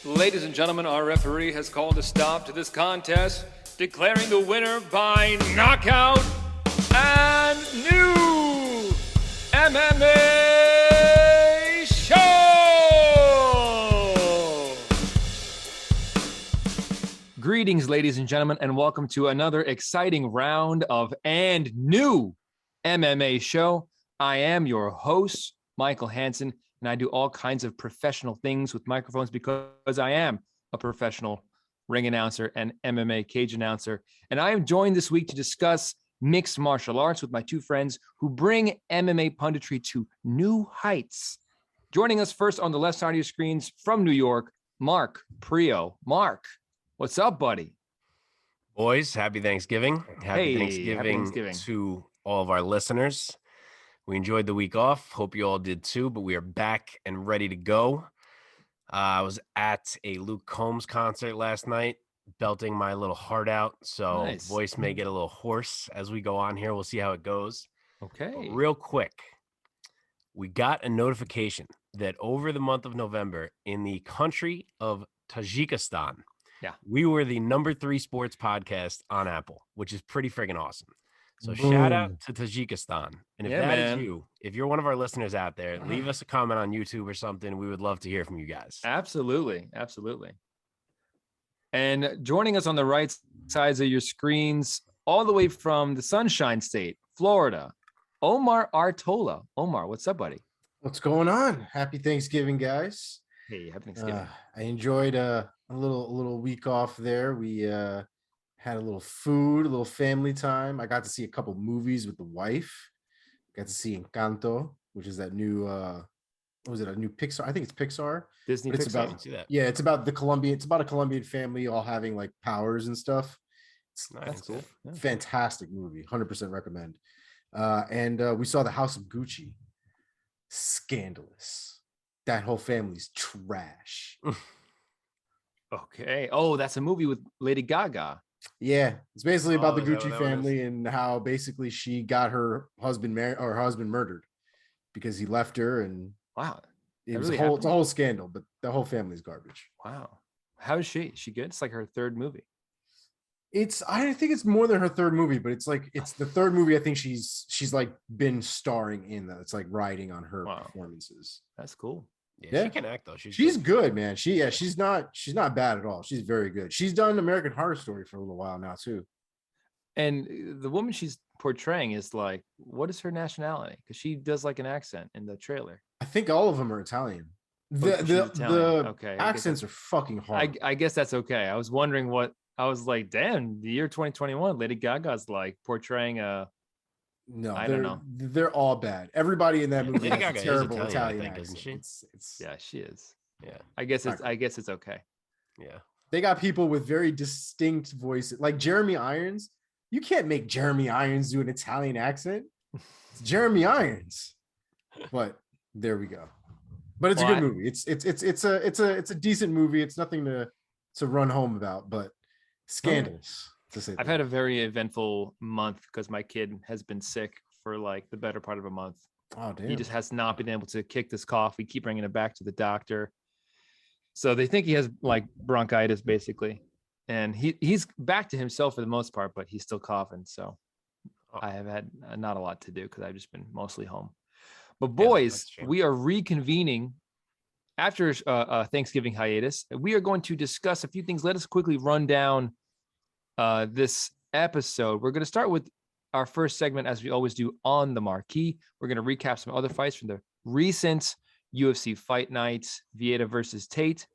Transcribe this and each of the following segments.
Ladies and gentlemen, our referee has called a stop to this contest, declaring the winner by knockout and new MMA show! Greetings, ladies and gentlemen, and welcome to another exciting round of and new MMA show. I am your host, Michael Hansen, and I do all kinds of professional things with microphones because I am a professional ring announcer and MMA cage announcer. And I am joined this week to discuss mixed martial arts with my two friends who bring MMA punditry to new heights. Joining us first on the left side of your screens from New York, Mark Priaulx. Mark, what's up, buddy? Boys, happy Thanksgiving. Happy Thanksgiving to all of our listeners. We enjoyed the week off. Hope you all did too, but we are back and ready to go. I was at a Luke Combs concert last night, belting my little heart out. So Nice. Voice may get a little hoarse as we go on here. We'll see how it goes. Okay. But real quick, we got a notification that over the month of November in the country of Tajikistan, we were the #3 sports podcast on Apple, which is pretty friggin' awesome. So shout out to Tajikistan. And if is you, if you're one of our listeners out there, leave us a comment on YouTube or something. We would love to hear from you guys. Absolutely. Absolutely. And joining us on the right sides of your screens, all the way from the Sunshine State, Florida, Omar Artola. Omar, what's up, buddy? What's going on? Happy Thanksgiving, guys. Hey, happy Thanksgiving. I enjoyed a little week off there. We had a little food, a little family time. I got to see a couple movies with the wife. Got to see Encanto, which is that new what was it, a new Pixar? I think it's Pixar. Disney It's Pixar. about, it's about it's about a Colombian family all having like powers and stuff. It's That's cool. Yeah. fantastic movie. 100% recommend. And we saw The House of Gucci. Scandalous. That whole family's trash. Okay. Oh, that's a movie with Lady Gaga. Yeah, it's basically about the is that Gucci what that one family and how basically she got her husband married or her husband murdered because he left her, and Wow. it was really it's a whole scandal. But the whole family's garbage. Wow. How is she? Is she good? It's like her third movie. I think it's more than her third movie, but it's the third movie. I think she's like been starring in that. It's like riding on her performances. That's cool. Yeah, she can act though. She's good, man. She's not bad at all. She's very good. She's done American Horror Story for a little while now too. And the woman she's portraying is like, what is her nationality? Because she does like an accent in the trailer. I think all of them are Italian. The accents are fucking hard. I guess that's okay. I was wondering what I was like. Damn, the year 2021, Lady Gaga's like portraying a. No, I don't know. They're all bad. Everybody in that movie has a terrible Italian accent, accent. isn't It's yeah, she is. Yeah, I guess it's okay. Yeah, they got people with very distinct voices, like Jeremy Irons. You can't make Jeremy Irons do an Italian accent. It's Jeremy Irons. But there we go. But it's a good movie. It's a decent movie. It's nothing to run home about, but scandalous. I've had a very eventful month because my kid has been sick for like the better part of a month. Oh, damn. He just has not been able to kick this cough. We keep bringing it back to the doctor. So they think he has like bronchitis basically. And he's back to himself for the most part, but he's still coughing. So I have had not a lot to do because I've just been mostly home. But boys, we are reconvening after Thanksgiving hiatus. We are going to discuss a few things. Let us quickly run down this episode. We're going to start with our first segment, as we always do, on the marquee. We're going to recap some other fights from the recent UFC fight nights, Vieira versus Tate.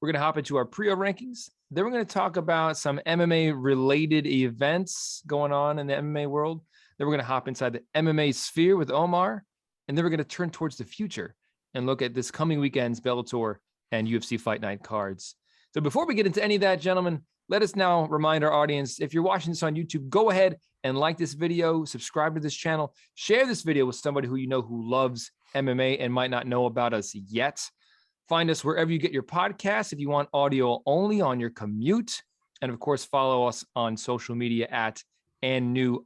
We're going to hop into our Priaulx rankings. Then we're going to talk about some MMA related events going on in the MMA world. Then we're going to hop inside the MMA sphere with Omar. And then we're going to turn towards the future and look at this coming weekend's Bellator and UFC fight night cards. So before we get into any of that, gentlemen, let us now remind our audience, if you're watching this on YouTube, go ahead and like this video, subscribe to this channel, share this video with somebody who you know who loves MMA and might not know about us yet. Find us wherever you get your podcasts if you want audio only on your commute. And of course, follow us on social media at @&new_MMA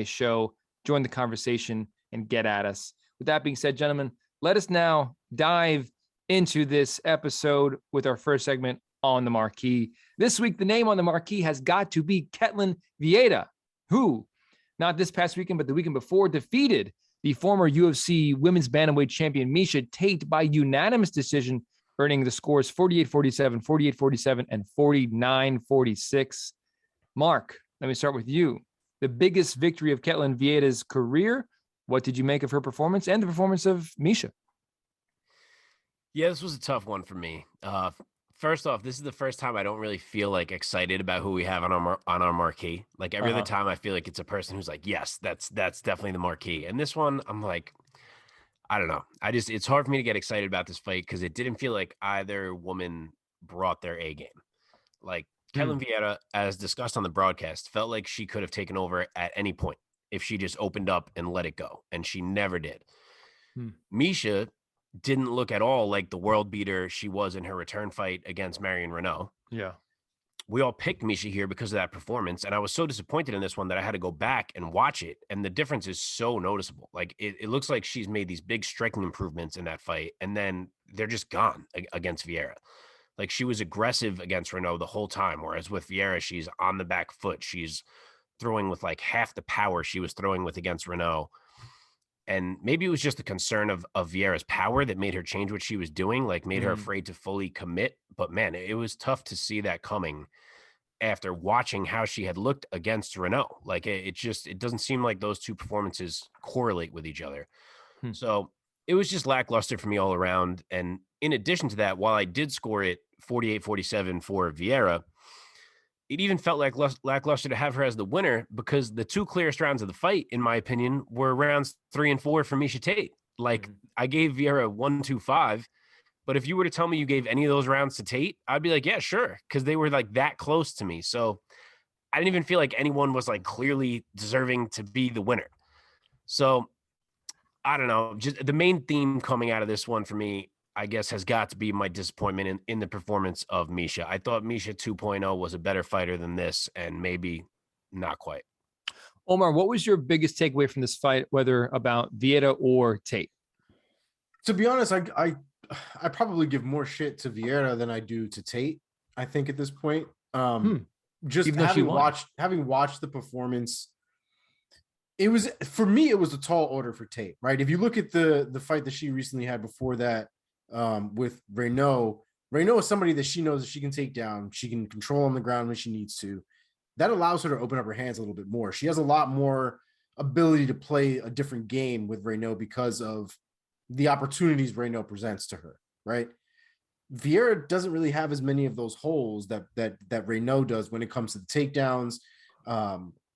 show. Join the conversation and get at us. With that being said, gentlemen, let us now dive into this episode with our first segment on the marquee. This week, the name on the marquee has got to be Ketlen Vieira, who, not this past weekend, but the weekend before, defeated the former UFC women's bantamweight champion Miesha Tate by unanimous decision, earning the scores 48-47, 48-47, and 49-46. Mark, let me start with you. The biggest victory of Ketlen Vieira's career. What did you make of her performance and the performance of Miesha? Yeah, this was a tough one for me. First off, this is the first time I don't really feel like excited about who we have on our marquee. Like every other time, I feel like it's a person who's like, yes, that's definitely the marquee. And this one, I'm like, I don't know. It's hard for me to get excited about this fight because it didn't feel like either woman brought their A game. Like Ketlen Vieira, as discussed on the broadcast, felt like she could have taken over at any point if she just opened up and let it go, and she never did. Miesha didn't look at all like the world beater she was in her return fight against Marion Renault. Yeah. We all picked Miesha here because of that performance, and I was so disappointed in this one that I had to go back and watch it, and the difference is so noticeable. Like, it looks like she's made these big striking improvements in that fight, and then they're just gone against Vieira. Like, she was aggressive against Renault the whole time, whereas with Vieira, she's on the back foot. She's throwing with like half the power she was throwing with against Renault. And maybe it was just the concern of Vieira's power that made her change what she was doing, like made her afraid to fully commit. But man, it was tough to see that coming after watching how she had looked against Renault. Like it doesn't seem like those two performances correlate with each other. So it was just lackluster for me all around. And in addition to that, while I did score it 48-47 for Vieira, it even felt like lackluster to have her as the winner because the two clearest rounds of the fight, in my opinion, were rounds 3 and 4 for Miesha Tate. Like I gave Vieira 1-2-5, but if you were to tell me you gave any of those rounds to Tate, I'd be like, yeah, sure. Cause they were like that close to me. So I didn't even feel like anyone was like clearly deserving to be the winner. So I don't know. Just the main theme coming out of this one for me, I guess, has got to be my disappointment in the performance of Miesha. I thought Miesha 2.0 was a better fighter than this, and maybe not quite. Omar, what was your biggest takeaway from this fight, whether about Vieira or Tate? To be honest, I probably give more shit to Vieira than I do to Tate. I think at this point, just having watched the performance, it was, for me, it was a tall order for Tate, right? If you look at the fight that she recently had before that, with Renault is somebody that she knows that she can take down. She can control on the ground when she needs to. That allows her to open up her hands a little bit more. She has a lot more ability to play a different game with Renault because of the opportunities Renault presents to her, right? Vieira doesn't really have as many of those holes that Renault does when it comes to the takedowns,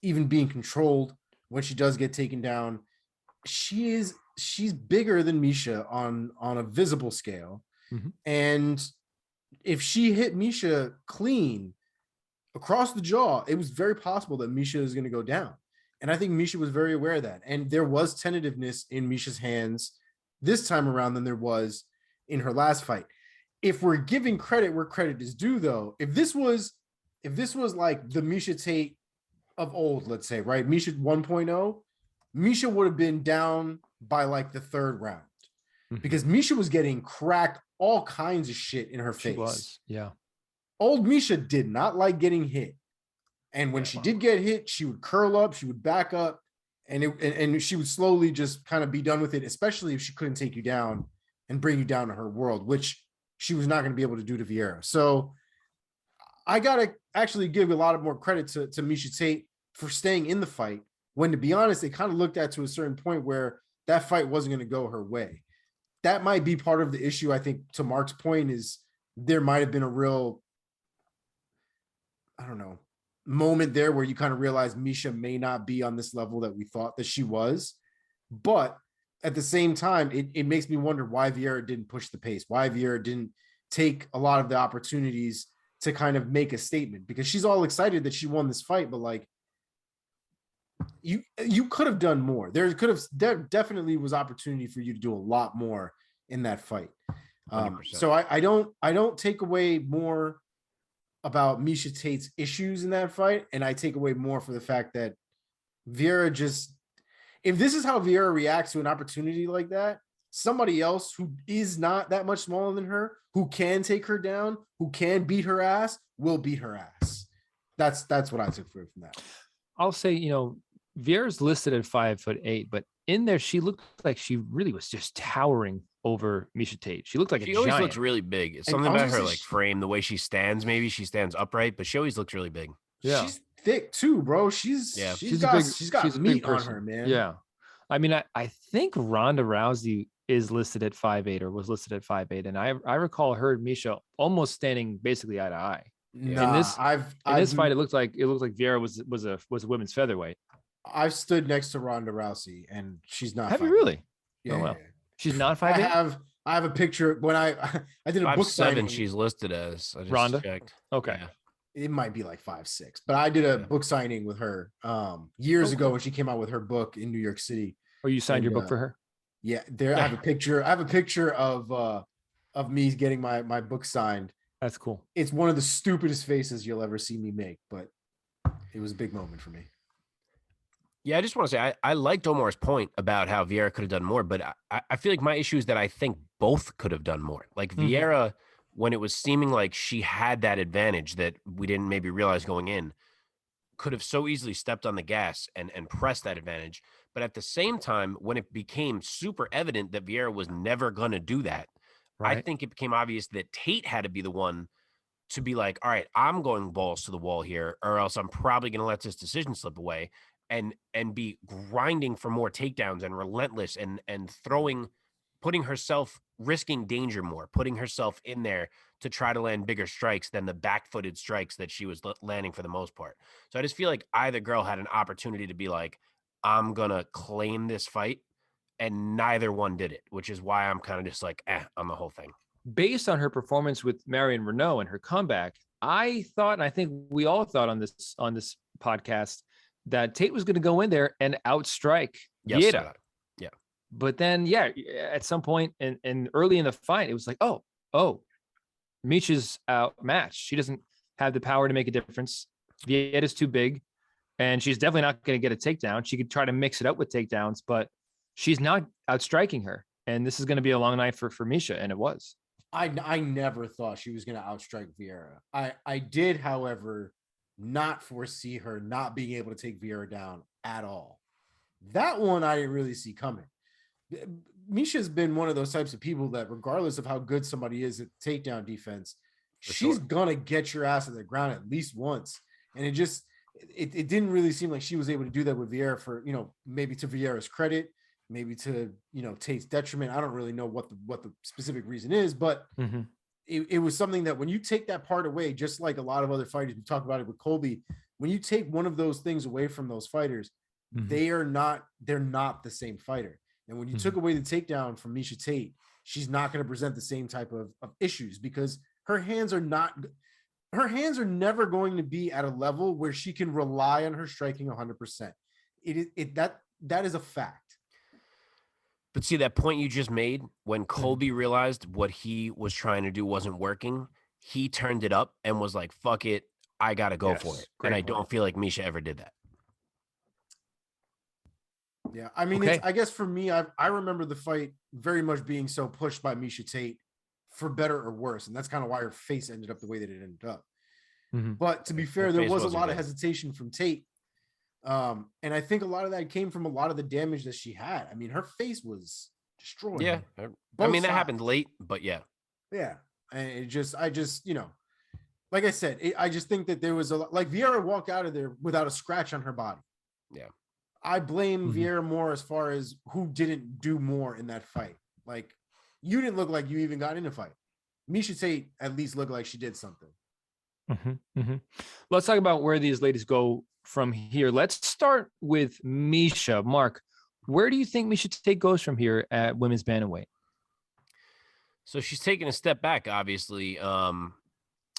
even being controlled when she does get taken down. She's bigger than Miesha on a visible scale. And if she hit Miesha clean across the jaw, it was very possible that Miesha is going to go down. And I think Miesha was very aware of that. And there was tentativeness in Miesha's hands this time around than there was in her last fight. If we're giving credit where credit is due, though, if this was like the Miesha Tate of old, let's say, right? Miesha 1.0, Miesha would have been down by like the third round because Miesha was getting cracked all kinds of shit in her face. She was, yeah. Old Miesha did not like getting hit. And when she did get hit, she would curl up, she would back up, and she would slowly just kind of be done with it, especially if she couldn't take you down and bring you down to her world, which she was not going to be able to do to Vieira. So I got to actually give a lot of more credit to Miesha Tate for staying in the fight, when, to be honest, it kind of looked at to a certain point where that fight wasn't going to go her way. That might be part of the issue. I think, to Mark's point, is there might have been a real, I don't know, moment there where you kind of realize Miesha may not be on this level that we thought that she was. But at the same time, it makes me wonder why Vieira didn't push the pace, why Vieira didn't take a lot of the opportunities to kind of make a statement, because she's all excited that she won this fight, but like, you could have done more. There definitely was opportunity for you to do a lot more in that fight. So I don't take away more about Miesha Tate's issues in that fight, and I take away more for the fact that Vieira just, if this is how Vieira reacts to an opportunity like that, somebody else who is not that much smaller than her, who can take her down, who can beat her ass, will beat her ass. That's what I took from that. I'll say, Vieira's listed at 5'8", but in there she looked like she really was just towering over Miesha Tate. She looked like she a always giant. looks really big. It's something about her frame, the way she stands. Maybe she stands upright, but she always looks really big. Yeah, she's thick too, bro. She's got meat on her, man. Yeah, I mean, I think Ronda Rousey is listed at 5'8" or was listed at 5'8", and I recall her and Miesha almost standing basically eye to eye. Nah, in this fight, it looked like Vieira was a women's featherweight. I've stood next to Ronda Rousey, and she's not. Have you really? Yeah, well. She's not 5'8". I have a picture when I did a book signing. She's listed as. I just Ronda. Checked. Okay. Yeah. It might be like 5'6", but I did a book signing with her years ago when she came out with her book in New York City. Oh, you signed your book for her? Yeah, there. I have a picture. I have a picture of me getting my book signed. That's cool. It's one of the stupidest faces you'll ever see me make, but it was a big moment for me. Yeah, I just want to say I liked Omar's point about how Vieira could have done more, but I feel like my issue is that I think both could have done more. Like Vieira, when it was seeming like she had that advantage that we didn't maybe realize going in, could have so easily stepped on the gas and pressed that advantage. But at the same time, when it became super evident that Vieira was never going to do that, right. I think it became obvious that Tate had to be the one to be like, all right, I'm going balls to the wall here, or else I'm probably going to let this decision slip away. And be grinding for more takedowns and relentless and putting herself, risking danger more, putting herself in there to try to land bigger strikes than the back-footed strikes that she was landing for the most part. So I just feel like either girl had an opportunity to be like, I'm going to claim this fight, and neither one did it, which is why I'm kind of just like, on the whole thing. Based on her performance with Marion Renault and her comeback, I thought, and I think we all thought on this podcast, that Tate was going to go in there and outstrike Vieira. Yeah. But then, at some point and early in the fight, it was like, oh, Miesha's outmatched. She doesn't have the power to make a difference. Vieira's too big, and she's definitely not going to get a takedown. She could try to mix it up with takedowns, but she's not outstriking her. And this is going to be a long night for Miesha, and it was. I never thought she was going to outstrike Vieira. I did, however, not foresee her not being able to take Vieira down at all. That one I didn't really see coming. Miesha's been one of those types of people that regardless of how good somebody is at takedown defense, she's gonna get your ass to the ground at least once. And it didn't really seem like she was able to do that with Vieira for, maybe to Vieira's credit, maybe to, Tate's detriment. I don't really know what the specific reason is, but it was something that when you take that part away, just like a lot of other fighters, we talk about it with Colby, when you take one of those things away from those fighters, they're not the same fighter. And when you took away the takedown from Miesha Tate, she's not going to present the same type of issues because her hands are never going to be at a level where she can rely on her striking 100%. That is a fact. But see, that point you just made, when Colby realized what he was trying to do wasn't working, he turned it up and was like, fuck it, I got to go for it. And I don't feel like Miesha ever did that. Yeah, I mean, I guess for me, I remember the fight very much being so pushed by Miesha Tate for better or worse. And that's kind of why her face ended up the way that it ended up. But to be fair, there was a lot of hesitation from Tate. And I think a lot of that came from a lot of the damage that she had. I mean, her face was destroyed. Yeah. I mean, that happened late, but yeah. Yeah. And I just, like I said, I just think that there was like Vieira walked out of there without a scratch on her body. Yeah. I blame Vieira more as far as who didn't do more in that fight. Like, you didn't look like you even got in a fight. Miesha Tate at least looked like she did something. Let's talk about where these ladies go from here. Let's start with Miesha. Mark, where do you think Miesha Tate goes from here at women's bantamweight? So she's taking a step back, obviously.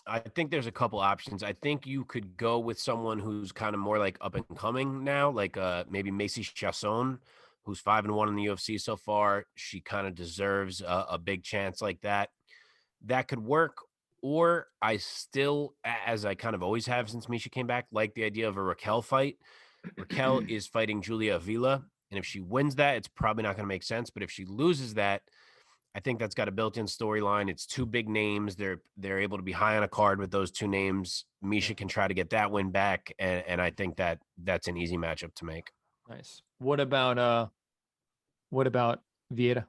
I think there's a couple options. I think you could go with someone who's kind of more like up and coming now, like maybe Macy Chasson, who's 5-1 in the UFC so far. She kind of deserves a big chance like that. That could work. Or I still, as I kind of always have since Miesha came back, like the idea of a Raquel fight. Raquel is fighting Julia Avila And if she wins that, it's probably not going to make sense. But if she loses that, I think that's got a built-in storyline. It's two big names. They're able to be high on a card with those two names. Miesha can try to get that win back, and I think that's an easy matchup to make. Nice. What about Vieira?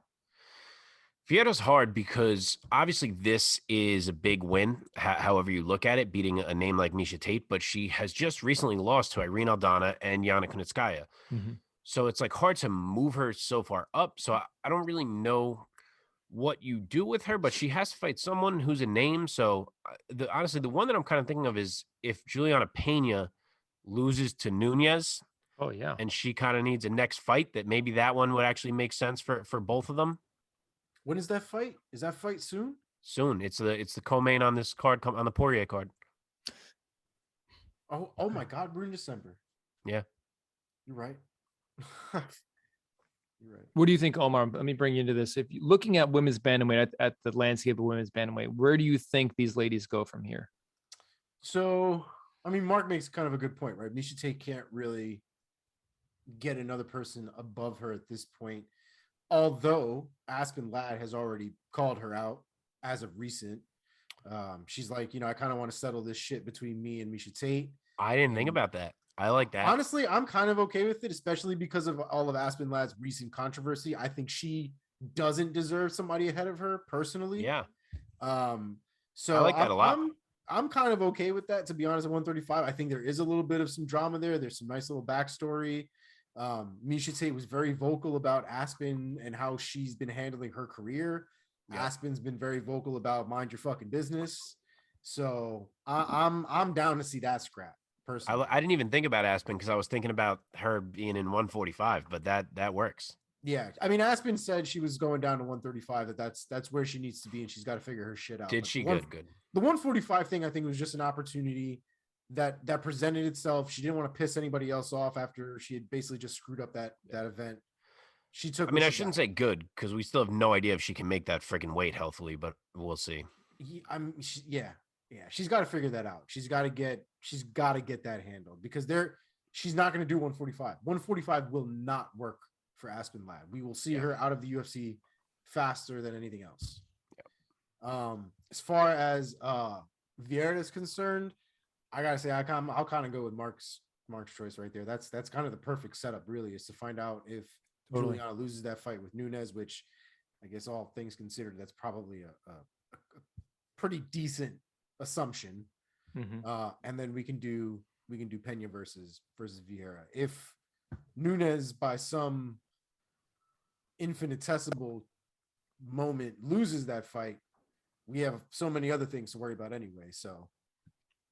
Vieira's hard because obviously this is a big win, however you look at it, beating a name like Miesha Tate, but she has just recently lost to Irene Aldana and Yana Kunitskaya. Mm-hmm. So it's like hard to move her so far up. So I don't really know what you do with her, but she has to fight someone who's a name. So honestly, the one that I'm kind of thinking of is if Juliana Pena loses to Nunez. Oh yeah. And she kind of needs a next fight, that maybe that one would actually make sense for both of them. When is that fight? Is that fight soon? Soon. It's the co-main on this card, on the Poirier card. Oh my God, we're in December. Yeah. You're right. You're right. What do you think, Omar? Let me bring you into this. If you're looking at women's bantamweight, at the landscape of women's bantamweight, where do you think these ladies go from here? So, I mean, Mark makes kind of a good point, right? Miesha Tate can't really get another person above her at this point. Although Aspen Ladd has already called her out as of recent. She's like, I kind of want to settle this shit between me and Miesha Tate. I didn't think about that. I like that. Honestly, I'm kind of okay with it, especially because of all of Aspen Ladd's recent controversy. I think she doesn't deserve somebody ahead of her personally. Yeah. So I like that a lot. I'm kind of okay with that, to be honest. At 135, I think there is a little bit of some drama there. There's some nice little backstory. Miesha Tate was very vocal about Aspen and how she's been handling her career. Yeah. Aspen's been very vocal about mind your fucking business. So I'm down to see that scrap. Personally. I didn't even think about Aspen because I was thinking about her being in 145, but that works. Yeah, I mean, Aspen said she was going down to 135. That's where she needs to be, and she's got to figure her shit out. Did she? Good. The 145 thing, I think, was just an opportunity that presented itself. She didn't want to piss anybody else off after she had basically just screwed up that event. She took. I mean, I shouldn't say good because we still have no idea if she can make that freaking weight healthily, but we'll see. Yeah, she's got to figure that out. She's got to get that handled because she's not going to do 145. 145 will not work for Aspen Ladd. We will see her out of the UFC faster than anything else. Yep. As far as Vieira is concerned, I gotta say I'll kind of go with Mark's choice right there. That's kind of the perfect setup, really, is to find out if Juliana loses that fight with Nunez, which I guess all things considered, that's probably a pretty decent assumption. Mm-hmm. And then we can do Pena versus Vieira. If Nunez by some infinitesimal moment loses that fight, we have so many other things to worry about anyway. So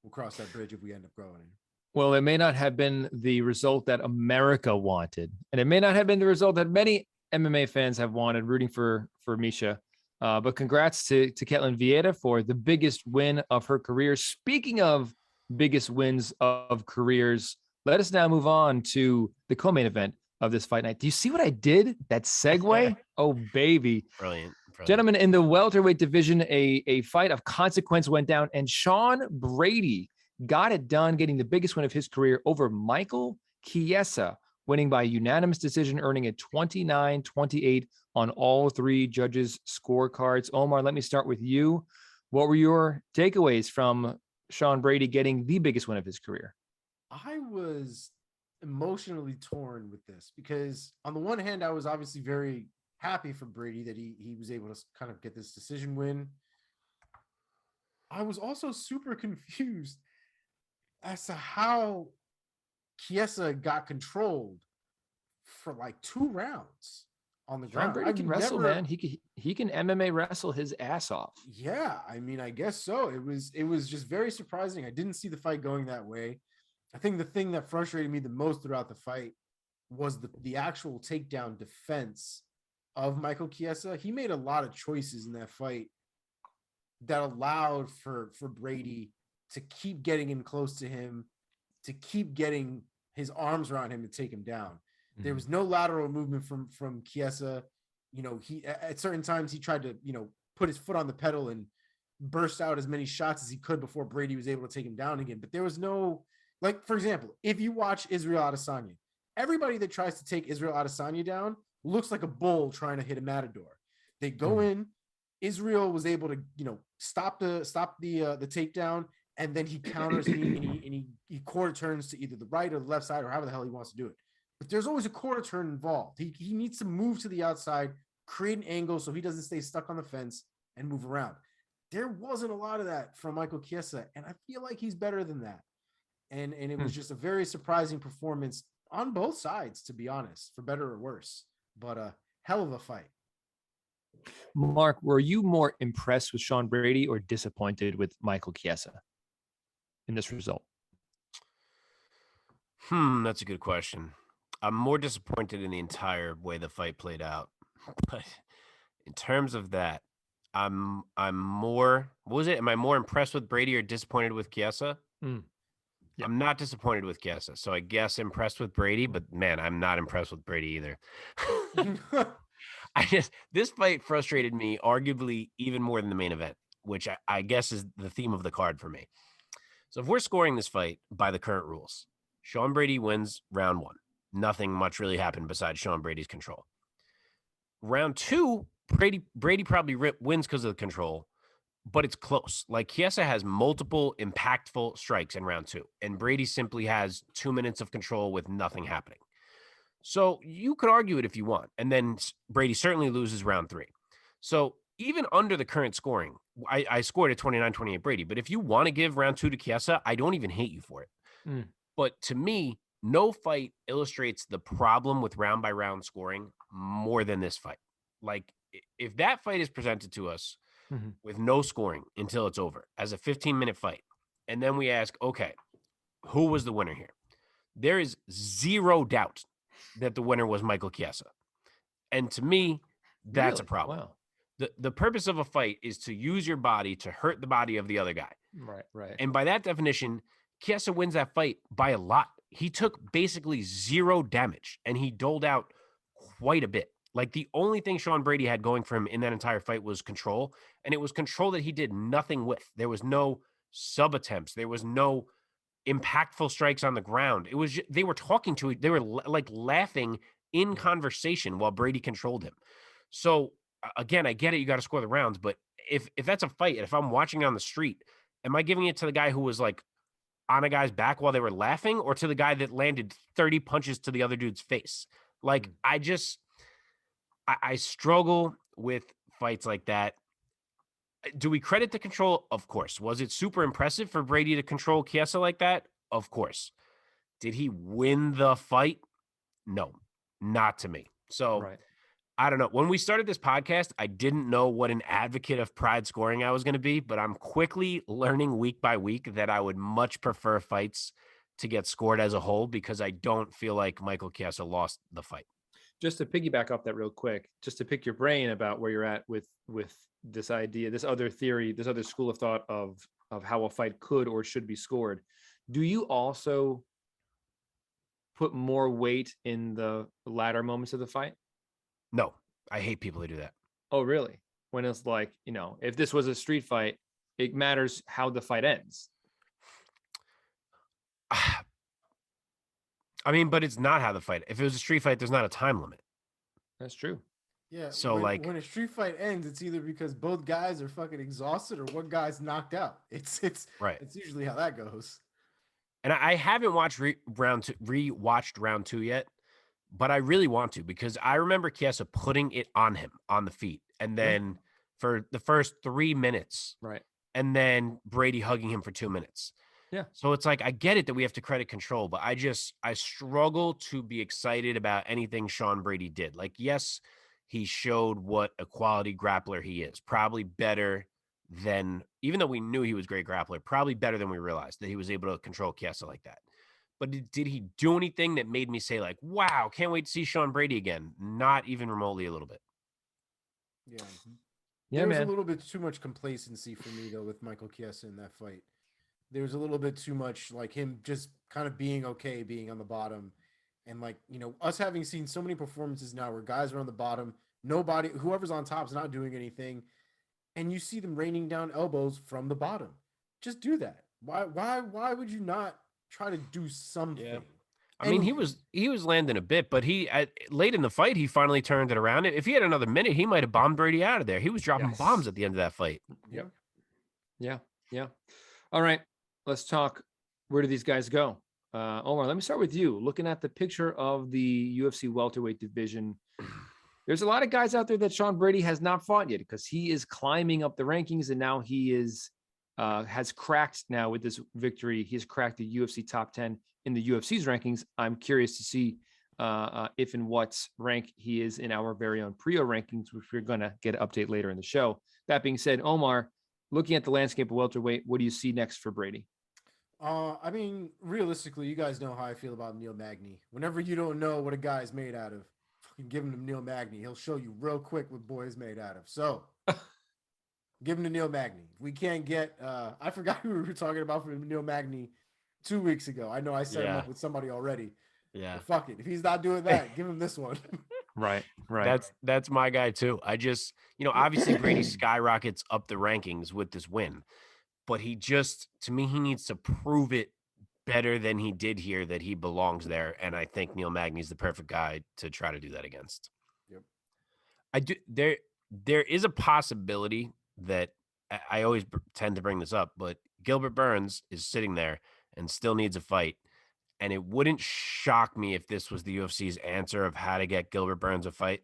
we'll cross that bridge if we end up going. Well, it may not have been the result that America wanted, and it may not have been the result that many MMA fans have wanted, rooting for Miesha. But congrats to Ketlen Vieira for the biggest win of her career. Speaking of biggest wins of careers, let us now move on to the co-main event of this fight night. Do you see what I did? That segue? Oh, baby. Brilliant. Gentlemen, in the welterweight division, a fight of consequence went down, and Sean Brady got it done, getting the biggest win of his career over Michael Chiesa, winning by unanimous decision, earning a 29-28 on all three judges' scorecards. Omar, let me start with you. What were your takeaways from Sean Brady getting the biggest win of his career? I was emotionally torn with this because on the one hand, I was obviously very happy for Brady that he was able to kind of get this decision win. I was also super confused as to how Chiesa got controlled for like 2 rounds on the ground. Brady can wrestle, man. He can MMA wrestle his ass off. Yeah, I mean, I guess so. It was just very surprising. I didn't see the fight going that way. I think the thing that frustrated me the most throughout the fight was the actual takedown defense of Michael Chiesa. He made a lot of choices in that fight that allowed for Brady to keep getting in close to him, to keep getting his arms around him to take him down. Mm-hmm. There was no lateral movement from Chiesa. He at certain times he tried to, put his foot on the pedal and burst out as many shots as he could before Brady was able to take him down again. But there was no, like, for example, if you watch Israel Adesanya, everybody that tries to take Israel Adesanya down looks like a bull trying to hit a matador. They go in. Israel was able to, stop the takedown, and then he counters and he quarter turns to either the right or the left side or however the hell he wants to do it. But there's always a quarter turn involved. He needs to move to the outside, create an angle so he doesn't stay stuck on the fence and move around. There wasn't a lot of that from Michael Chiesa, and I feel like he's better than that. And it was just a very surprising performance on both sides, to be honest, for better or worse. But a hell of a fight. Mark, were you more impressed with Sean Brady or disappointed with Michael Chiesa in this result? That's a good question. I'm more disappointed in the entire way the fight played out. But in terms of that, I'm more, what was it? Am I more impressed with Brady or disappointed with Chiesa? Yeah. I'm not disappointed with Chiesa. So I guess impressed with Brady, but man, I'm not impressed with Brady either. This fight frustrated me arguably even more than the main event, which I guess is the theme of the card for me. So if we're scoring this fight by the current rules, Sean Brady wins round 1. Nothing much really happened besides Sean Brady's control. Round 2, Brady probably wins because of the control, but it's close. Like Chiesa has multiple impactful strikes in round 2, and Brady simply has 2 minutes of control with nothing happening. So you could argue it if you want. And then Brady certainly loses round 3. So even under the current scoring, I scored at 29-28 Brady. But if you want to give round 2 to Chiesa, I don't even hate you for it. But to me, no fight illustrates the problem with round by round scoring more than this fight. Like if that fight is presented to us with no scoring until it's over as a 15-minute fight, and then we ask, okay, who was the winner here? There is zero doubt that the winner was Michael Chiesa. And to me, that's a problem. Wow. The purpose of a fight is to use your body to hurt the body of the other guy. Right. And by that definition, Chiesa wins that fight by a lot. He took basically zero damage, and he doled out quite a bit. Like the only thing Sean Brady had going for him in that entire fight was control, and it was control that he did nothing with. There was no sub attempts. There was no impactful strikes on the ground. It was just, they were talking to it. They were like laughing in conversation while Brady controlled him. So again, I get it. You got to score the rounds, but if that's a fight, and if I'm watching on the street, am I giving it to the guy who was like on a guy's back while they were laughing, or to the guy that landed 30 punches to the other dude's face? Like I struggle with fights like that. Do we credit the control? Of course. Was it super impressive for Brady to control Chiesa like that? Of course. Did he win the fight? No, not to me. So I don't know. When we started this podcast, I didn't know what an advocate of pride scoring I was going to be, but I'm quickly learning week by week that I would much prefer fights to get scored as a whole, because I don't feel like Michael Chiesa lost the fight. Just to piggyback off that real quick, just to pick your brain about where you're at with this idea, this other theory, this other school of thought of how a fight could or should be scored. Do you also put more weight in the latter moments of the fight? No, I hate people who do that. Oh, really? When it's like, if this was a street fight, it matters how the fight ends. I mean, but it's not how the fight. If it was a street fight, there's not a time limit. That's true. Yeah. So when a street fight ends, it's either because both guys are fucking exhausted or one guy's knocked out. It's right. It's usually how that goes. And I haven't watched rewatched round 2 yet, but I really want to, because I remember Chiesa putting it on him on the feet, and then for the first 3 minutes, right, and then Brady hugging him for 2 minutes. Yeah. So it's like, I get it that we have to credit control, but I struggle to be excited about anything Sean Brady did. Like, yes, he showed what a quality grappler he is. Probably better than, even though we knew he was a great grappler, probably better than we realized that he was able to control Chiesa like that. But did he do anything that made me say like, wow, can't wait to see Sean Brady again? Not even remotely a little bit. Yeah. Yeah, there was a little bit too much complacency for me, though, with Michael Chiesa in that fight. There was a little bit too much like him just kind of being okay, being on the bottom. And like, us having seen so many performances now where guys are on the bottom, whoever's on top is not doing anything. And you see them raining down elbows from the bottom. Just do that. Why would you not try to do something? Yeah. I mean, he was landing a bit, but late in the fight, he finally turned it around. If he had another minute, he might have bombed Brady out of there. He was dropping bombs at the end of that fight. Yep. Yeah. All right, let's talk. Where do these guys go? Omar, let me start with you. Looking at the picture of the UFC welterweight division, there's a lot of guys out there that Sean Brady has not fought yet because he is climbing up the rankings, and now he is has cracked now with this victory. He has cracked the UFC top 10 in the UFC's rankings. I'm curious to see if and what rank he is in our very own Priaulx rankings, which we're going to get an update later in the show. That being said, Omar, looking at the landscape of welterweight, what do you see next for Brady? I mean, realistically, you guys know how I feel about Neil Magny. Whenever you don't know what a guy's made out of, fucking give him to Neil Magny. He'll show you real quick what boy is made out of. So give him to Neil Magny. We can't get I forgot who we were talking about for Neil Magny 2 weeks ago. I know I set him up with somebody already. Yeah. But fuck it. If he's not doing that, give him this one. Right. That's my guy too. I just, obviously Brady skyrockets up the rankings with this win, but to me, he needs to prove it better than he did here that he belongs there. And I think Neil Magny's the perfect guy to try to do that against. Yep. There is a possibility that I always tend to bring this up, but Gilbert Burns is sitting there and still needs a fight. And it wouldn't shock me if this was the UFC's answer of how to get Gilbert Burns a fight.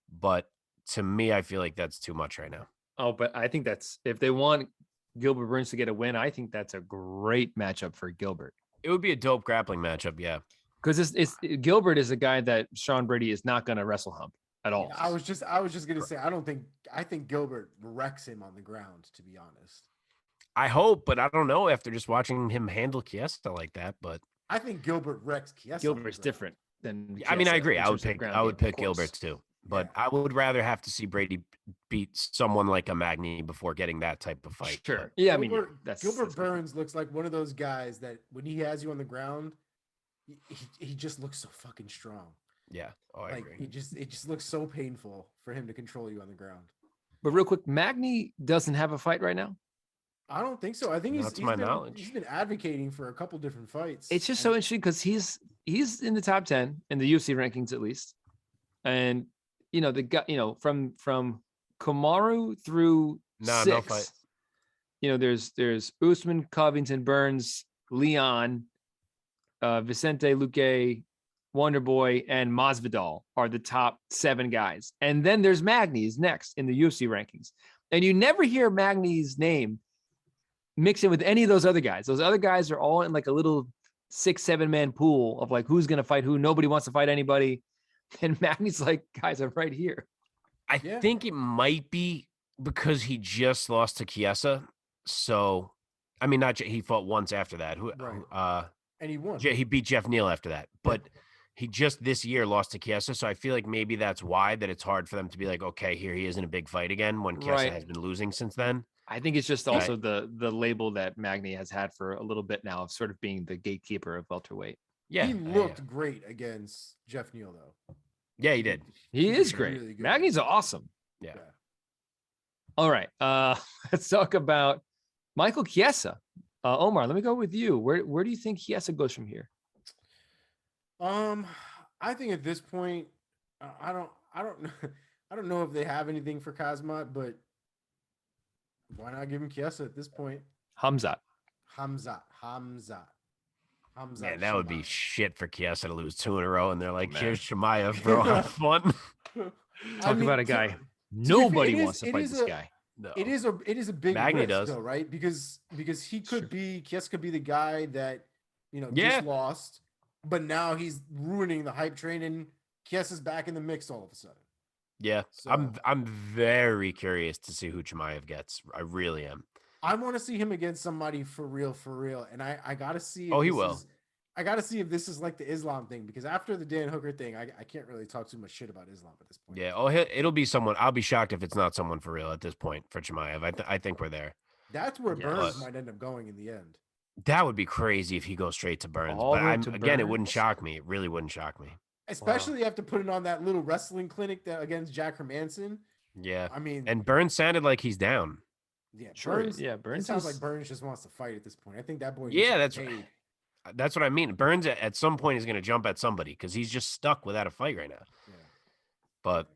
But to me, I feel like that's too much right now. Oh, but I think if they want Gilbert Burns to get a win, I think that's a great matchup for Gilbert. It would be a dope grappling matchup, yeah. Because Gilbert is a guy that Sean Brady is not going to wrestle hump at all. I was just gonna say I think Gilbert wrecks him on the ground, to be honest. I hope, but I don't know after just watching him handle Chiesa like that. But I think Gilbert wrecks Chiesa. Gilbert's different than Chiesa. I mean, I agree. I would pick Gilbert too. But I would rather have to see Brady beat someone like a Magny before getting that type of fight. Sure. But, yeah, I mean, Gilbert Burns looks like one of those guys that when he has you on the ground, he just looks so fucking strong. Yeah. Oh, I agree. It just looks so painful for him to control you on the ground. But real quick, Magny doesn't have a fight right now. I don't think so. I think he's been advocating for a couple different fights. It's just so interesting because he's in the top 10 in the UFC rankings at least, and the guy from Kamaru through 6. No fight. There's Usman, Covington, Burns, Leon, Vicente Luque, Wonderboy, and Masvidal are the top 7 guys, and then there's Magny's next in the UFC rankings, and you never hear Magny's name mix in with any of those other guys. Those other guys are all in like a little 6-7 man pool of like who's going to fight who. Nobody wants to fight anybody. And Magny's like, guys, I'm right here. I think it might be because he just lost to Chiesa. So, I mean, he fought once after that. And he won. He beat Jeff Neal after that. But he just this year lost to Chiesa. So I feel like maybe that's why that it's hard for them to be like, okay, here he is in a big fight again when Chiesa has been losing since then. I think it's just also the label that Magny has had for a little bit now of sort of being the gatekeeper of welterweight. Yeah, he looked great against Jeff Neal, though. Yeah, he did. He is great. Really Magny's awesome. Yeah. All right. Let's talk about Michael Chiesa. Omar, let me go with you. Where do you think Chiesa goes from here? I think at this point, I don't know if they have anything for Kazmat, but why not give him Chiesa at this point? Hamzat. Man, that would be shit for Chiesa to lose 2 in a row, and they're like, "Here's Chimaev, bro, have fun." Talk about a guy nobody wants to fight this guy. No. It is a big Magny risk, does. though, right? Because he could be Chiesa could be the guy that just lost, but now he's ruining the hype train, and Chiesa's back in the mix all of a sudden. Yeah, so, I'm very curious to see who Chimaev gets. I really am. I want to see him against somebody for real, and I gotta see. He will. I gotta see if this is like the Islam thing, because after the Dan Hooker thing, I can't really talk too much shit about Islam at this point. Yeah, it'll be someone. I'll be shocked if it's not someone for real at this point for Chimaev. I think we're there. That's where Burns might end up going in the end. That would be crazy if he goes straight to Burns. But it wouldn't shock me. It really wouldn't shock me. Especially after putting on that little wrestling clinic against Jack Hermanson. Yeah, I mean, and Burns sounded like he's down. Yeah, sure. Burns. It sounds like Burns just wants to fight at this point. I think that boy. Yeah, that's right. That's what I mean. Burns at some point is going to jump at somebody because he's just stuck without a fight right now. Yeah. But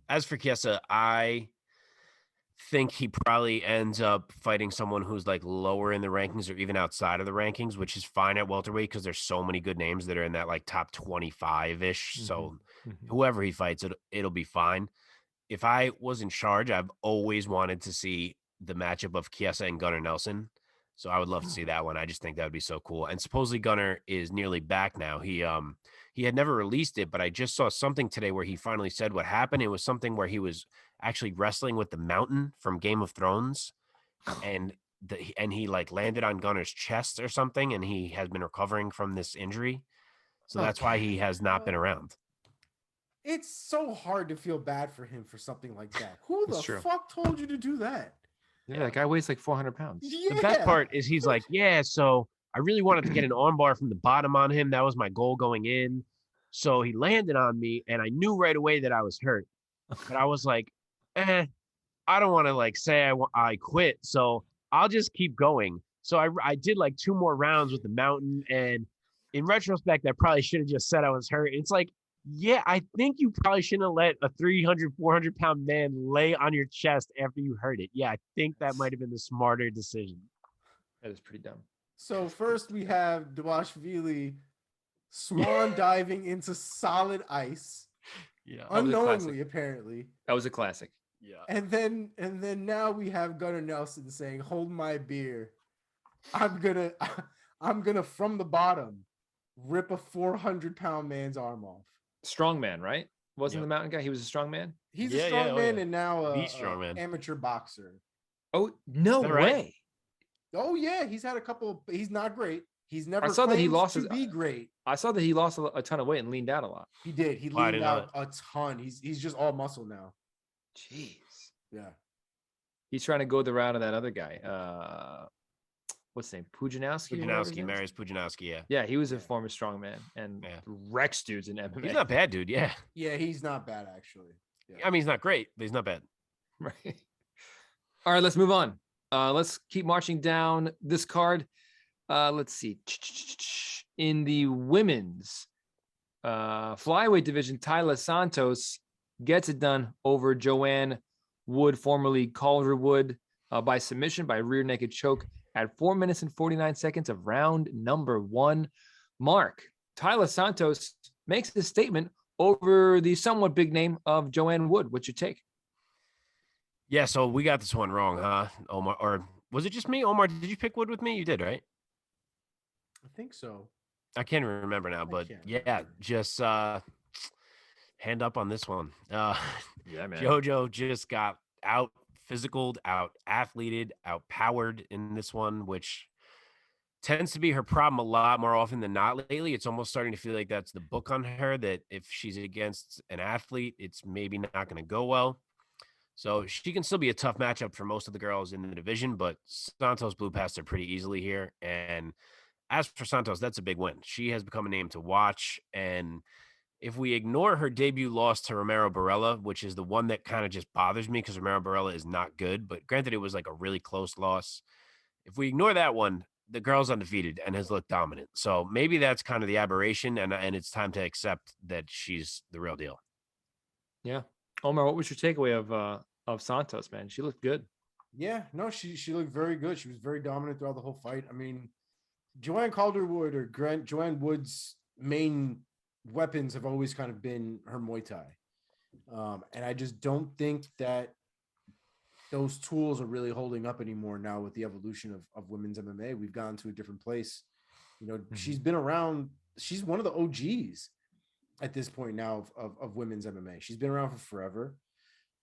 as for Chiesa, I think he probably ends up fighting someone who's like lower in the rankings or even outside of the rankings, which is fine at welterweight because there's so many good names that are in that like top 25-ish. So whoever he fights, it'll be fine. If I was in charge, I've always wanted to see the matchup of Chiesa and Gunnar Nelson. So I would love to see that one. I just think that would be so cool. And supposedly Gunnar is nearly back now. He had never released it, but I just saw something today where he finally said what happened. It was something where he was actually wrestling with the mountain from Game of Thrones, and he like landed on Gunnar's chest or something, and he has been recovering from this injury. So that's why he has not been around. It's so hard to feel bad for him for something like that. Who the fuck told you to do that? Yeah, that guy weighs like 400 pounds. Yeah. The best part is he's like, yeah, so I really wanted to get an armbar from the bottom on him. That was my goal going in. So he landed on me, and I knew right away that I was hurt. But I was like, I don't want to like say I quit. So I'll just keep going. So I did like 2 more rounds with the mountain. And in retrospect, I probably should have just said I was hurt. It's like, yeah, I think you probably shouldn't have let a 300, 400-pound man lay on your chest after you hurt it. Yeah, I think that might have been the smarter decision. That is pretty dumb. So first we have Dwashvili swan diving into solid ice. Yeah, unknowingly, apparently. That was a classic. Yeah. And then now we have Gunnar Nelson saying, "Hold my beer. I'm gonna from the bottom rip a 400-pound man's arm off." Strong man, right? Wasn't the mountain guy? He was a strong man. He's a strong man and now a amateur boxer. Oh, no way. Right? Oh yeah, he's had a couple. He's not great. He's never. I saw that he lost to be great. I saw that he lost a ton of weight and leaned out a lot. He did. He leaned out a ton. He's just all muscle now. Jeez. Yeah. He's trying to go the route of that other guy. What's his name? Pujanowski, Marius Pujanowski. Yeah. Yeah, he was a former strongman and wrecks dudes in MMA. He's not bad, dude. Yeah. Yeah, he's not bad actually. Yeah. I mean, he's not great, but he's not bad. Right. All right, let's move on. Let's keep marching down this card. Let's see. In the women's flyweight division, Taila Santos gets it done over Joanne Wood, formerly Calderwood, by submission by rear naked choke at 4 minutes and 49 seconds of round number 1. Mark, Taila Santos makes a statement over the somewhat big name of Joanne Wood. What's your take? Yeah, so we got this one wrong, huh, Omar? Or was it just me? Omar, did you pick Wood with me? You did, right? I think so. I can't remember now, but just hand up on this one. Yeah, man. JoJo just got out physicaled, out athleted, out powered in this one, which tends to be her problem a lot more often than not lately. It's almost starting to feel like that's the book on her, that if she's against an athlete, it's maybe not going to go well. So she can still be a tough matchup for most of the girls in the division, but Santos blew past her pretty easily here. And as for Santos, that's a big win. She has become a name to watch. And if we ignore her debut loss to Romero Barella, which is the one that kind of just bothers me because Romero Barella is not good, but granted, it was like a really close loss. If we ignore that one, the girl's undefeated and has looked dominant. So maybe that's kind of the aberration, and it's time to accept that she's the real deal. Yeah. Omar, what was your takeaway of Santos, man? She looked good. Yeah, no, she looked very good. She was very dominant throughout the whole fight. I mean, Joanne Calderwood or Joanne Wood's main weapons have always kind of been her Muay Thai. And I just don't think that those tools are really holding up anymore now with the evolution of women's MMA. We've gone to a different place. You know, she's been around. She's one of the OGs at this point now of women's MMA. She's been around for forever.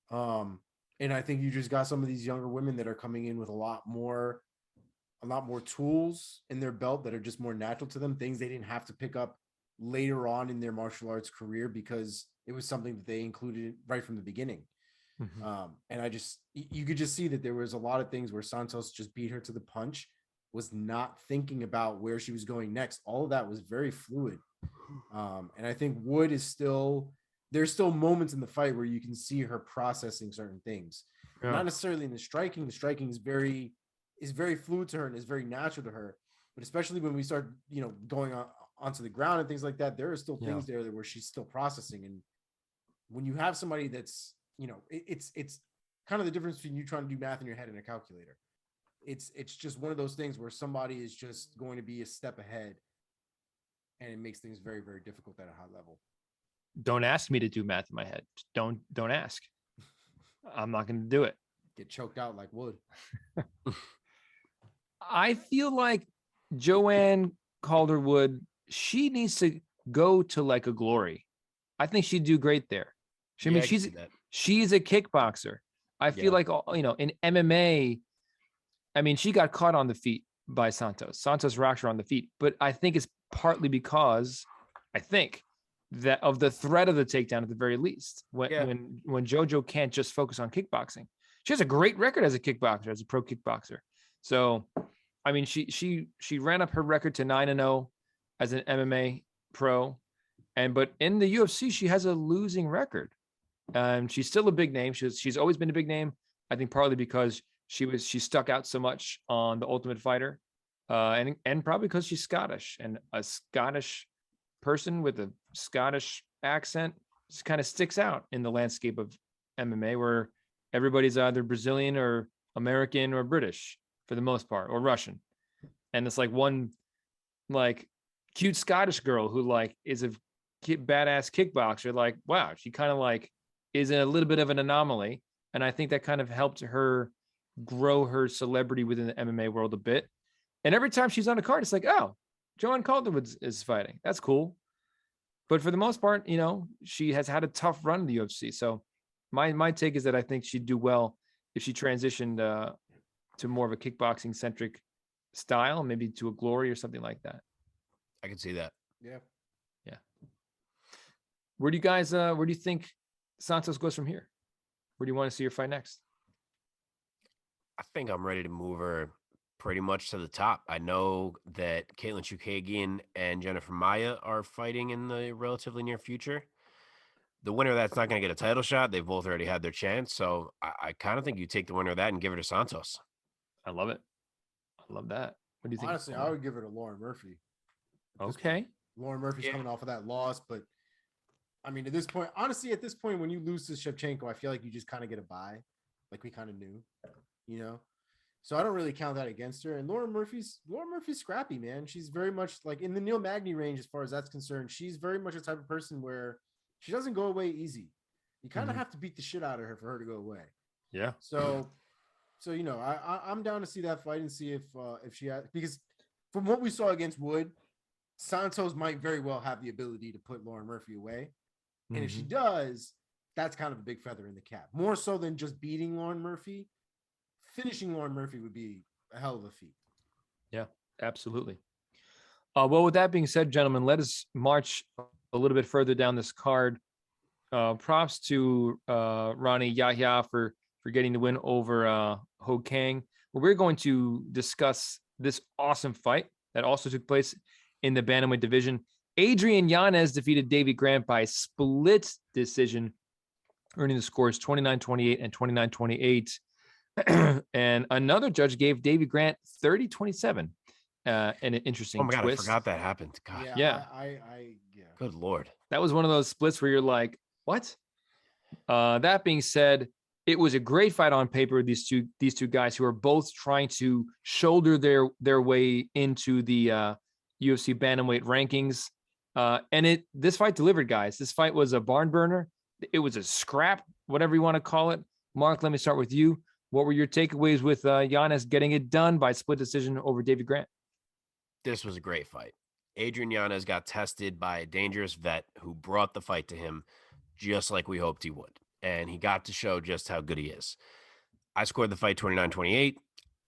And I think you just got some of these younger women that are coming in with a lot more tools in their belt that are just more natural to them, things they didn't have to pick up later on in their martial arts career because it was something that they included right from the beginning. And you could just see that there was a lot of things where Santos just beat her to the punch, was not thinking about where she was going next. All of that was very fluid. And I think Wood is there's still moments in the fight where you can see her processing certain things, not necessarily in the striking. The striking is very fluid to her and is very natural to her. But especially when we start, going onto the ground and things like that, there are still things there where she's still processing. And when you have somebody that's, it's kind of the difference between you trying to do math in your head and a calculator. It's just one of those things where somebody is just going to be a step ahead, and it makes things very, very difficult at a high level. Don't ask me to do math in my head. Don't ask. I'm not going to do it. Get choked out like wood. I feel like Joanne Calderwood, she needs to go to like a Glory. I think she'd do great there. She's a kickboxer. I feel like, in MMA, I mean, she got caught on the feet by Santos. Santos rocked her on the feet, but I think it's partly because that of the threat of the takedown at the very least. When JoJo can't just focus on kickboxing, she has a great record as a kickboxer, as a pro kickboxer. So, I mean, she ran up her record to 9-0 as an MMA pro, but in the UFC she has a losing record. She's still a big name. She's always been a big name. I think partly because she stuck out so much on The Ultimate Fighter, and probably because she's Scottish, and a Scottish person with a Scottish accent just kind of sticks out in the landscape of MMA, where everybody's either Brazilian or American or British for the most part, or Russian. And it's like one like cute Scottish girl who like is a badass kickboxer. Like, wow, she kind of like is a little bit of an anomaly. And I think that kind of helped her grow her celebrity within the MMA world a bit. And every time she's on a card, it's like, oh, Joanne Calderwood is fighting. That's cool. But for the most part, she has had a tough run in the UFC. So my take is that I think she'd do well if she transitioned to more of a kickboxing centric style, maybe to a Glory or something like that. I can see that. Yeah. Where do you think Santos goes from here? Where do you want to see her fight next? I think I'm ready to move her pretty much to the top. I know that Ketlen Chookagian and Jennifer Maia are fighting in the relatively near future. The winner of that's not going to get a title shot. They've both already had their chance. So I kind of think you take the winner of that and give her to Santos. I love it. I love that. What do you think? Honestly, I would give her to Lauren Murphy. Okay. Lauren Murphy's coming off of that loss, but I mean, at this point, when you lose to Shevchenko, I feel like you just kind of get a bye, like we kind of knew, So I don't really count that against her. And Lauren Murphy's scrappy, man. She's very much like in the Neil Magny range as far as that's concerned. She's very much a type of person where she doesn't go away easy. You kind of have to beat the shit out of her for her to go away. Yeah. So I'm down to see that fight and see if she has, because from what we saw against Wood, Santos might very well have the ability to put Lauren Murphy away. And if she does, that's kind of a big feather in the cap. More so than just beating Lauren Murphy. Finishing Lauren Murphy would be a hell of a feat. Yeah, absolutely. Well, with that being said, gentlemen, let us march a little bit further down this card. Props to Ronnie Yahya for getting the win over Ho Kang. Well, we're going to discuss this awesome fight that also took place in the bantamweight division. Adrian Yanez defeated Davey Grant by split decision, earning the scores 29-28 and 29-28. And another judge gave Davey Grant 30-27. And an interesting twist. I forgot that happened. God. Yeah. Good Lord. That was one of those splits where you're like, what? That being said, it was a great fight on paper with these two guys who are both trying to shoulder their way into the UFC bantamweight rankings. And this fight delivered, guys. This fight was a barn burner. It was a scrap, whatever you want to call it. Mark, let me start with you. What were your takeaways with Yanez getting it done by split decision over Davey Grant? This was a great fight. Adrian Yanez got tested by a dangerous vet who brought the fight to him just like we hoped he would. And he got to show just how good he is. I scored the fight 29-28.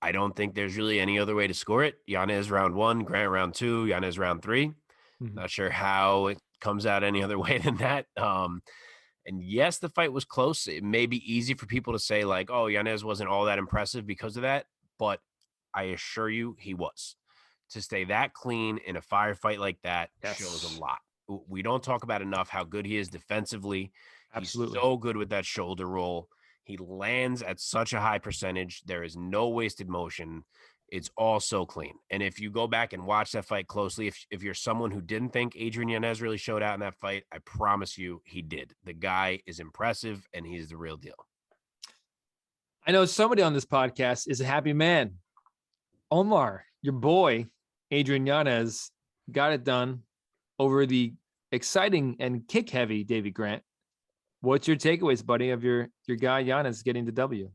I don't think there's really any other way to score it. Yanez round 1, Grant round 2, Yanez round 3. Not sure how it comes out any other way than that. And yes, the fight was close. It may be easy for people to say like, oh, Yanez wasn't all that impressive because of that. But I assure you he was. To stay that clean in a firefight like that shows a lot. We don't talk about enough how good he is defensively. Absolutely. He's so good with that shoulder roll. He lands at such a high percentage. There is no wasted motion. It's all so clean. And if you go back and watch that fight closely, if you're someone who didn't think Adrian Yanez really showed out in that fight, I promise you he did. The guy is impressive, and he's the real deal. I know somebody on this podcast is a happy man. Omar, your boy, Adrian Yanez, got it done over the exciting and kick-heavy Davey Grant. What's your takeaways, buddy, of your guy Yanez getting the W?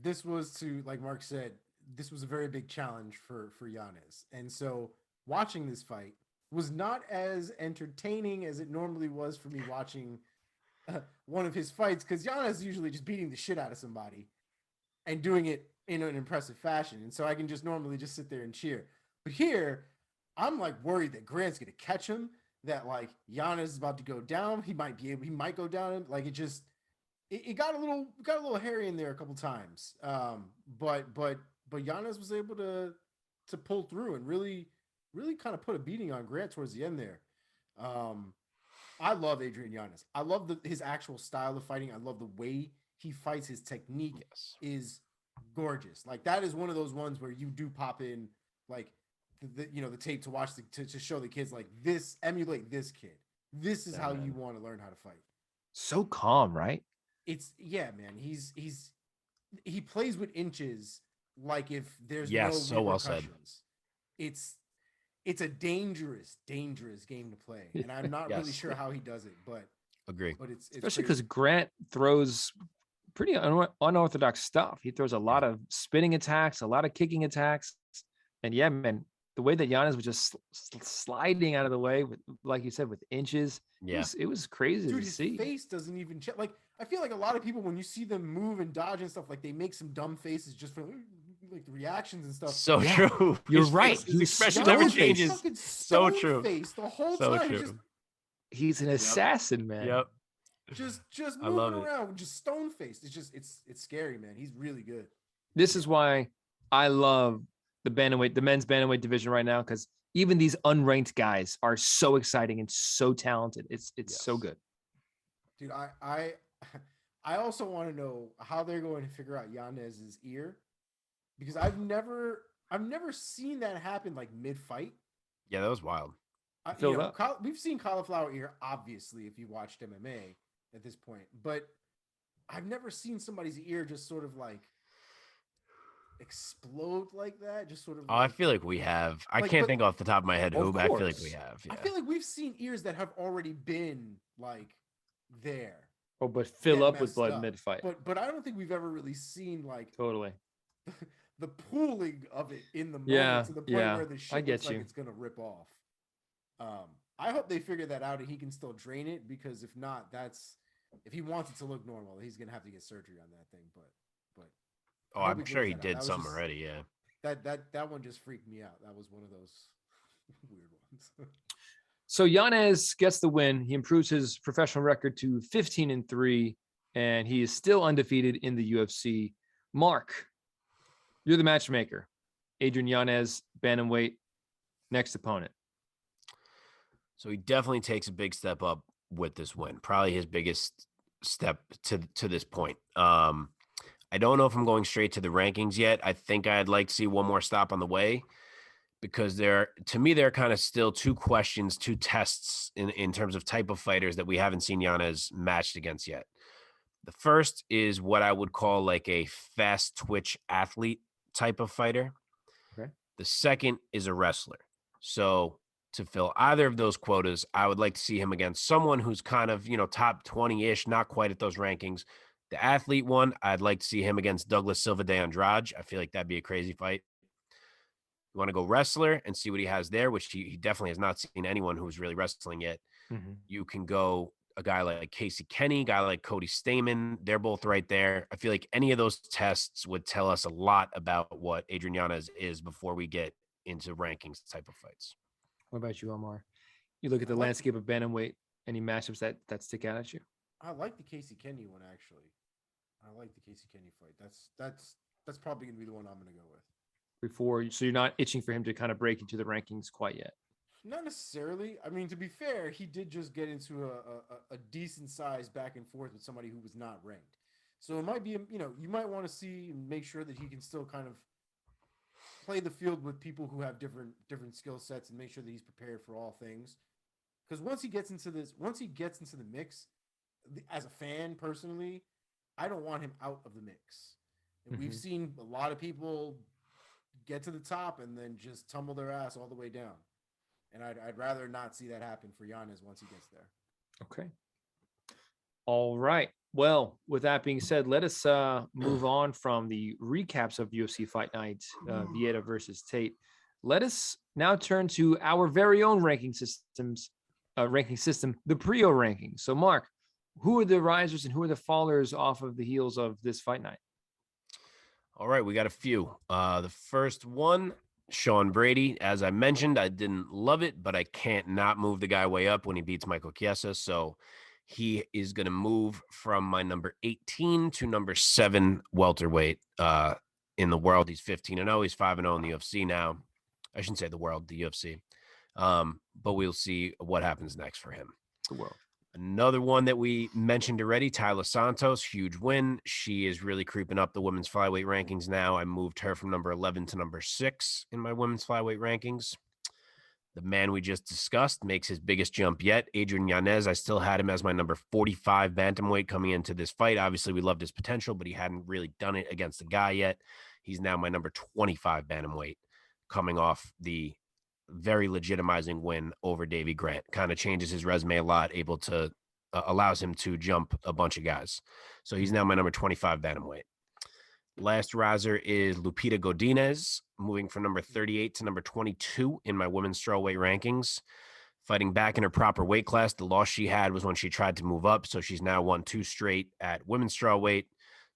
This was, to, like Mark said, this was a very big challenge for Yanez. And so watching this fight was not as entertaining as it normally was for me watching one of his fights, because Yanez is usually just beating the shit out of somebody and doing it in an impressive fashion. And so I can just normally just sit there and cheer. But here, I'm like worried that Grant's going to catch him, that like Yanez is about to go down. He might go down. Like it got a little hairy in there a couple times. But Yanez was able to pull through and really kind of put a beating on Grant towards the end there. I love Adrian Yanez. I love his actual style of fighting. I love the way he fights. His technique is gorgeous. Like that is one of those ones where you do pop in like the tape to watch to show the kids like this, emulate this kid. This is how you want to learn how to fight. So calm, right? Man. He plays with inches like if there's no so well said. It's a dangerous game to play, and I'm not really sure how he does it, but agree. But it's especially because Grant throws pretty unorthodox stuff. He throws a lot of spinning attacks, a lot of kicking attacks, and yeah, man, the way that Yanez was just sliding out of the way, with, like you said, with inches, it was crazy to see. His face doesn't even check. Like I feel like a lot of people, when you see them move and dodge and stuff, like they make some dumb faces just for like the reactions and stuff. So true. You're right. His expression never changes. So true. Face the whole so time. True. He's an assassin, man. Yep. Just moving around, just stone faced. It's scary, man. He's really good. This is why I love the men's bantamweight division right now, because even these unranked guys are so exciting and so talented. It's so good. Dude, I also want to know how they're going to figure out Yanez's ear, because I've never seen that happen like mid-fight. Yeah, that was wild. We've seen cauliflower ear, obviously, if you watched MMA at this point, but I've never seen somebody's ear just sort of like explode like that. Just sort of. I feel like we have. I can't think off the top of my head who, but I feel like we have. Yeah. I feel like we've seen ears that have already been like there. Oh, but fill up with blood mid-fight. But I don't think we've ever really seen like totally the pooling of it in the moment to the point where the shit looks like it's gonna rip off. I hope they figure that out and he can still drain it, because if not, if he wants it to look normal, he's gonna have to get surgery on that thing. But I'm sure he did some already. Yeah. That one just freaked me out. That was one of those weird ones. So Yanez gets the win. He improves his professional record to 15-3, and he is still undefeated in the UFC. Mark, you're the matchmaker. Adrian Yanez, bantamweight, next opponent. So he definitely takes a big step up with this win. Probably his biggest step to this point. I don't know if I'm going straight to the rankings yet. I think I'd like to see one more stop on the way, because there are kind of still two tests in terms of type of fighters that we haven't seen Yanez matched against yet. The first is what I would call like a fast twitch athlete type of fighter. Okay. The second is a wrestler. So to fill either of those quotas, I would like to see him against someone who's kind of, top 20-ish, not quite at those rankings. The athlete one, I'd like to see him against Douglas Silva de Andrade. I feel like that'd be a crazy fight. You want to go wrestler and see what he has there, which he definitely has not seen anyone who's really wrestling yet. Mm-hmm. You can go a guy like Casey Kenny, guy like Cody Stamen. They're both right there. I feel like any of those tests would tell us a lot about what Adrian Yanez is before we get into rankings type of fights. What about you, Omar? You look at the landscape of bantamweight, any matchups that stick out at you? I like the Casey Kenny one, actually. I like the Casey Kenny fight. That's probably going to be the one I'm going to go with. So you're not itching for him to kind of break into the rankings quite yet? Not necessarily. I mean, to be fair, he did just get into a decent size back and forth with somebody who was not ranked. So it might be, you might want to see and make sure that he can still kind of play the field with people who have different skill sets and make sure that he's prepared for all things. Because once he gets into the mix, as a fan personally, I don't want him out of the mix. And we've seen a lot of people get to the top and then just tumble their ass all the way down. And I'd rather not see that happen for Yanez once he gets there. Okay. All right. Well, with that being said, let us move on from the recaps of UFC Fight Night, Vieira versus Tate. Let us now turn to our very own ranking system, the Priaulx Rankings. So, Mark, who are the risers and who are the fallers off of the heels of this Fight Night? All right, we got a few. The first one, Sean Brady. As I mentioned, I didn't love it, but I can't not move the guy way up when he beats Michael Chiesa. So he is going to move from my number 18 to number 7 welterweight in the world. He's 15-0. He's 5-0 in the UFC now. I shouldn't say the world, the UFC. But we'll see what happens next for him. The world. Another one that we mentioned already, Taila Santos, huge win. She is really creeping up the women's flyweight rankings now. I moved her from number 11 to number 6 in my women's flyweight rankings. The man we just discussed makes his biggest jump yet, Adrian Yanez. I still had him as my number 45 bantamweight coming into this fight. Obviously, we loved his potential, but he hadn't really done it against the guy yet. He's now my number 25 bantamweight coming off the very legitimizing win over Davey Grant. Kind of changes his resume a lot, able to allows him to jump a bunch of guys. So he's now my number 25 bantamweight. Last riser is Lupita Godinez, moving from number 38 to number 22 in my women's strawweight rankings. Fighting back in her proper weight class. The loss she had was when she tried to move up, so she's now won 2 straight at women's strawweight.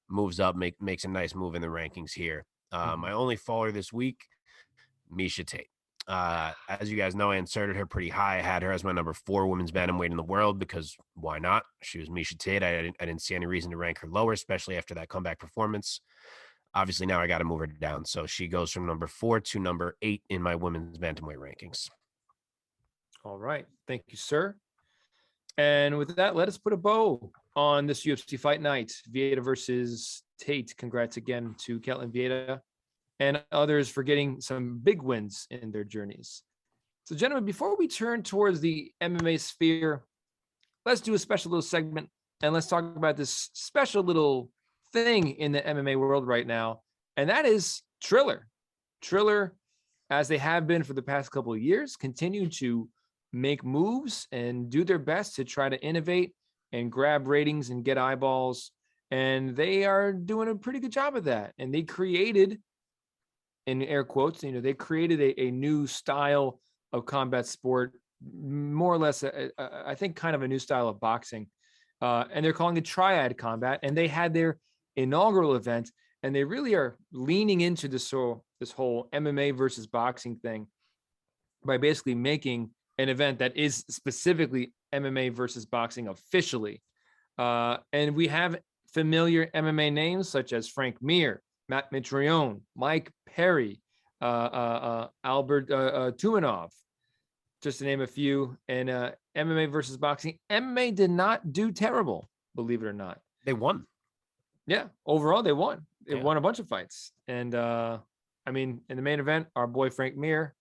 Moves up, makes a nice move in the rankings here. My only faller this week, Miesha Tate. As you guys know, I inserted her pretty high. I had her as my number 4 women's bantamweight in the world because why not? She was Miesha Tate. I didn't see any reason to rank her lower, especially after that comeback performance. Obviously, now I got to move her down. So she goes from number 4 to number 8 in my women's bantamweight rankings. All right. Thank you, sir. And with that, let us put a bow on this UFC Fight Night. Vieira versus Tate. Congrats again to Ketlen Vieira and others for getting some big wins in their journeys. So, gentlemen, before we turn towards the MMA sphere, let's do a special little segment and let's talk about this special little thing in the MMA world right now, and that is Triller. Triller, as they have been for the past couple of years, continue to make moves and do their best to try to innovate and grab ratings and get eyeballs, and they are doing a pretty good job of that. And they created, in air quotes, they created a new style of combat sport, more or less, I think, kind of a new style of boxing, and they're calling it Triad Combat. And they had their inaugural event, and they really are leaning into this whole MMA versus boxing thing by basically making an event that is specifically MMA versus boxing officially. And we have familiar MMA names such as Frank Mir, Matt Mitrione, Mike Perry, Albert Tumanov, just to name a few. And MMA versus boxing, MMA did not do terrible, believe it or not. They won. Yeah, overall they won. They won a bunch of fights. And I mean, in the main event, our boy Frank Mir,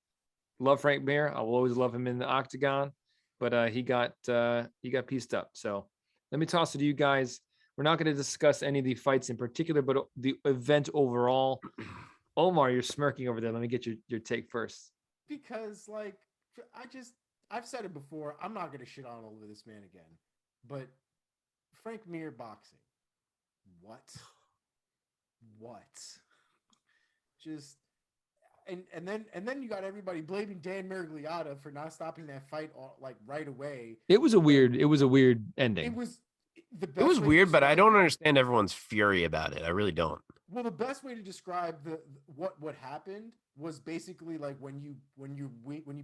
love Frank Mir. I will always love him in the octagon, but he got pieced up. So let me toss it to you guys. We're not going to discuss any of the fights in particular, but the event overall. Omar, you're smirking over there. Let me get your take first. Because I've said it before. I'm not going to shit on over this man again, but Frank Mir boxing. What? Just and then you got everybody blaming Dan Miragliotta for not stopping that fight right away. It was a weird ending. It was weird, but I don't understand everyone's fury about it. I really don't. Well, the best way to describe what happened was basically like when you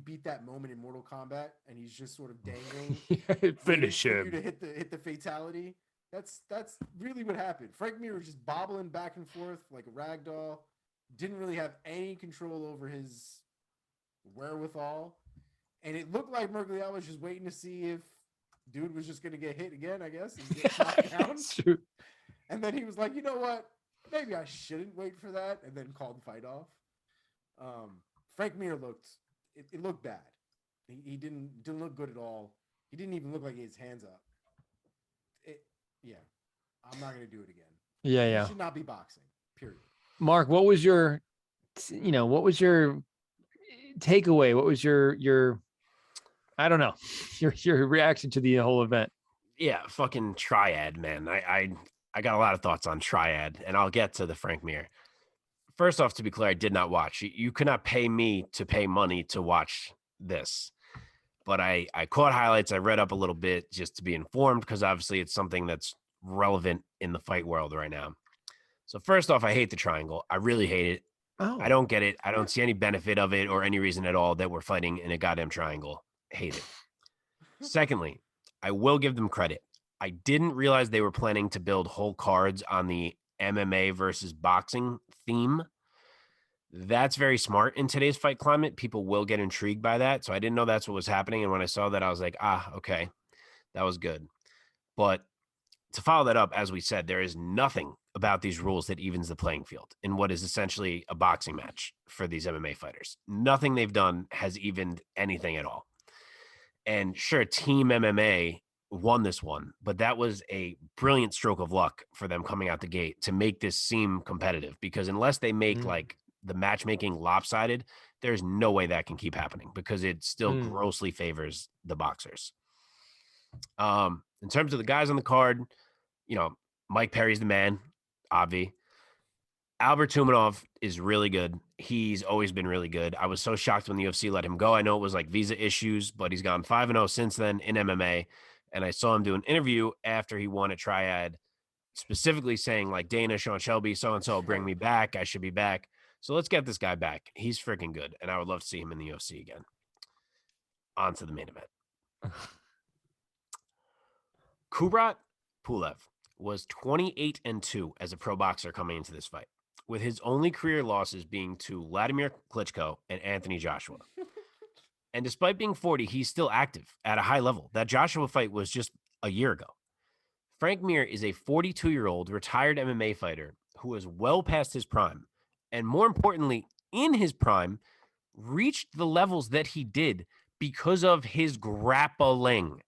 beat that moment in Mortal Kombat and he's just sort of dangling. Finish him. You to hit the fatality. That's really what happened. Frank Mir was just bobbling back and forth like a rag doll. Didn't really have any control over his wherewithal. And it looked like Miragliotta was just waiting to see if dude was just going to get hit again, I guess. And get knocked down. True. And then he was like, you know what? Maybe I shouldn't wait for that. And then called the fight off. Frank Mir looked bad. He didn't look good at all. He didn't even look like he had his hands up. I'm not gonna do it again. Yeah. He should not be boxing. Period. Mark, what was your takeaway? What was your I don't know, your reaction to the whole event? Yeah, fucking Triad, man. I got a lot of thoughts on Triad, and I'll get to the Frank Mir. First off, to be clear, I did not watch. You could not pay me to pay money to watch this. But I caught highlights. I read up a little bit just to be informed because obviously it's something that's relevant in the fight world right now. So first off, I hate the triangle. I really hate it. Oh. I don't get it. I don't see any benefit of it or any reason at all that we're fighting in a goddamn triangle. Hate it. Secondly, I will give them credit. I didn't realize they were planning to build whole cards on the MMA versus boxing theme. That's very smart in today's fight climate. People will get intrigued by that. So I didn't know that's what was happening. And when I saw that, I was like, okay, that was good. But to follow that up, as we said, there is nothing about these rules that evens the playing field in what is essentially a boxing match for these MMA fighters. Nothing they've done has evened anything at all. And sure, Team MMA won this one, but that was a brilliant stroke of luck for them coming out the gate to make this seem competitive, because unless they make like the matchmaking lopsided, there's no way that can keep happening because it still grossly favors the boxers. In terms of the guys on the card, Mike Perry's the man, Avi. Albert Tumanov is really good. He's always been really good. I was so shocked when the UFC let him go. I know it was like visa issues, but he's gone 5-0 since then in MMA. And I saw him do an interview after he won a Triad, specifically saying like, Dana, Sean Shelby, so-and-so, bring me back. I should be back. So let's get this guy back. He's freaking good. And I would love to see him in the UFC again. On to the main event. Kubrat Pulev was 28-2 as a pro boxer coming into this fight, with his only career losses being to Vladimir Klitschko and Anthony Joshua. And despite being 40, he's still active at a high level. That Joshua fight was just a year ago. Frank Mir is a 42-year-old retired MMA fighter who is well past his prime, and more importantly, in his prime, reached the levels that he did because of his grappling.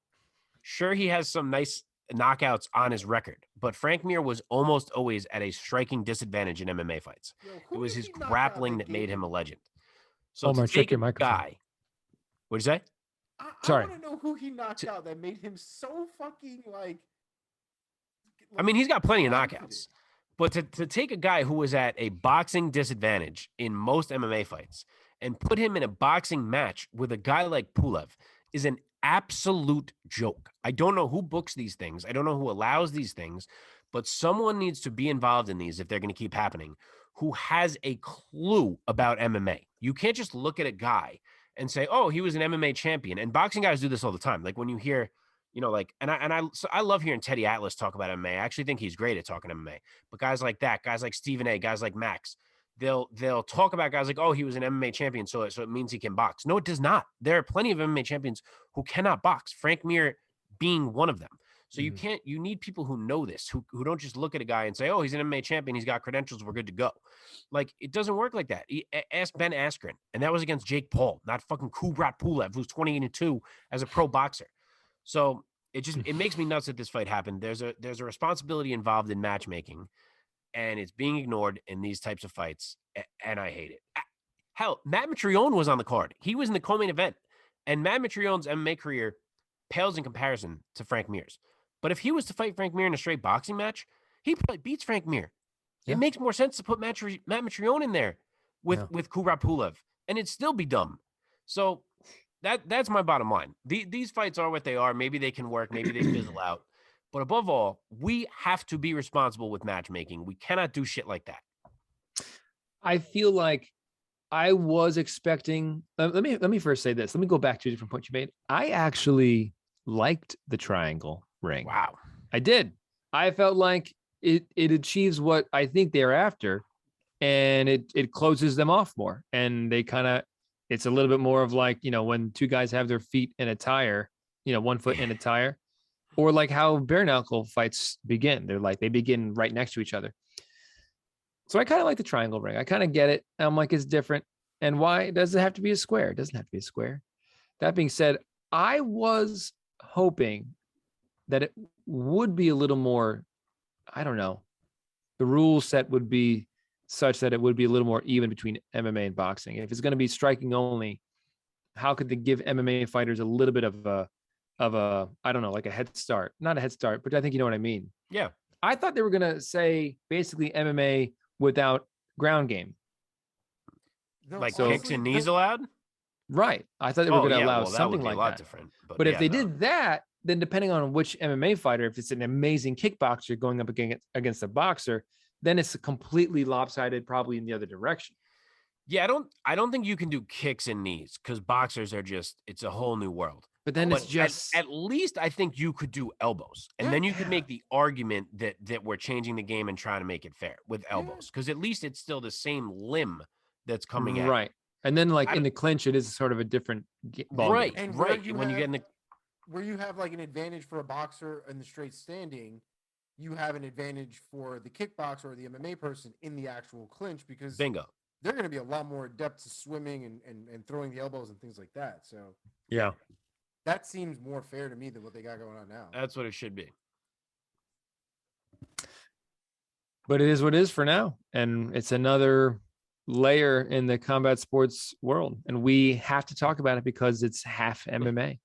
Sure, he has some nice knockouts on his record, but Frank Mir was almost always at a striking disadvantage in MMA fights. It was his grappling that made him a legend. So to take a guy, what'd you say? Sorry. I want to know who he knocked out that made him so fucking like. I mean, he's got plenty of knockouts, but to take a guy who was at a boxing disadvantage in most MMA fights and put him in a boxing match with a guy like Pulev is an absolute joke. I don't know who books these things. I don't know who allows these things, but someone needs to be involved in these if they're going to keep happening, who has a clue about MMA. You can't just look at a guy and say, oh, he was an MMA champion. And boxing guys do this all the time. Like when you hear, I love hearing Teddy Atlas talk about MMA. I actually think he's great at talking MMA. But guys like that, guys like Stephen A., guys like Max, they'll talk about guys like, oh, he was an MMA champion, so it means he can box. No, it does not. There are plenty of MMA champions who cannot box, Frank Mir being one of them. So you need people who know this, who don't just look at a guy and say, oh, he's an MMA champion, he's got credentials, we're good to go. Like, it doesn't work like that. Ask Ben Askren, and that was against Jake Paul, not fucking Kubrat Pulev, who's 28-2 as a pro boxer. So it makes me nuts that this fight happened. There's a responsibility involved in matchmaking, and it's being ignored in these types of fights, and I hate it. Hell, Matt Mitrione was on the card. He was in the co-main event, and Matt Mitrione's MMA career pales in comparison to Frank Mir's. But if he was to fight Frank Mir in a straight boxing match, he probably beats Frank Mir. Yeah. It makes more sense to put Matt Mitrione in there with Kubrat Pulev, and it'd still be dumb. So that's my bottom line. These fights are what they are. Maybe they can work. Maybe they fizzle out. But above all, we have to be responsible with matchmaking. We cannot do shit like that. I feel like I was expecting. Let me first say this. Let me go back to a different point you made. I actually liked the triangle ring. Wow, I did. I felt like it achieves what I think they're after, and it closes them off more. And they kind of, it's a little bit more of like, when two guys have their feet in a tire, one foot in a tire. Or like how bare knuckle fights begin. They begin right next to each other. So I kind of like the triangle ring. I kind of get it. I'm like, it's different. And why does it have to be a square? It doesn't have to be a square. That being said, I was hoping that it would be a little more, I don't know, the rule set would be such that it would be a little more even between MMA and boxing. If it's going to be striking only, how could they give MMA fighters a little bit of a, I don't know, like a head start? Not a head start, but I think you know what I mean. Yeah. I thought they were going to say basically MMA without ground game. No, Like honestly, kicks and knees allowed? Right. I thought they were going to allow something like that. Different, but if they did that, then depending on which MMA fighter, if it's an amazing kickboxer going up against a boxer, then it's completely lopsided, probably in the other direction. Yeah, I don't think you can do kicks and knees because boxers are it's a whole new world. But then it's just at least I think you could do elbows, and then you could make the argument that we're changing the game and trying to make it fair with elbows, because at least it's still the same limb that's coming at right. And then like in the clinch, it is sort of a different ball right, And right. you When you get in the where you have like an advantage for a boxer in the straight standing, you have an advantage for the kickboxer or the MMA person in the actual clinch, because bingo, they're going to be a lot more adept to swimming and throwing the elbows and things like that. So yeah, that seems more fair to me than what they got going on now. that's what it should be. But it is what it is for now, and it's another layer in the combat sports world, and we have to talk about it because it's half MMA.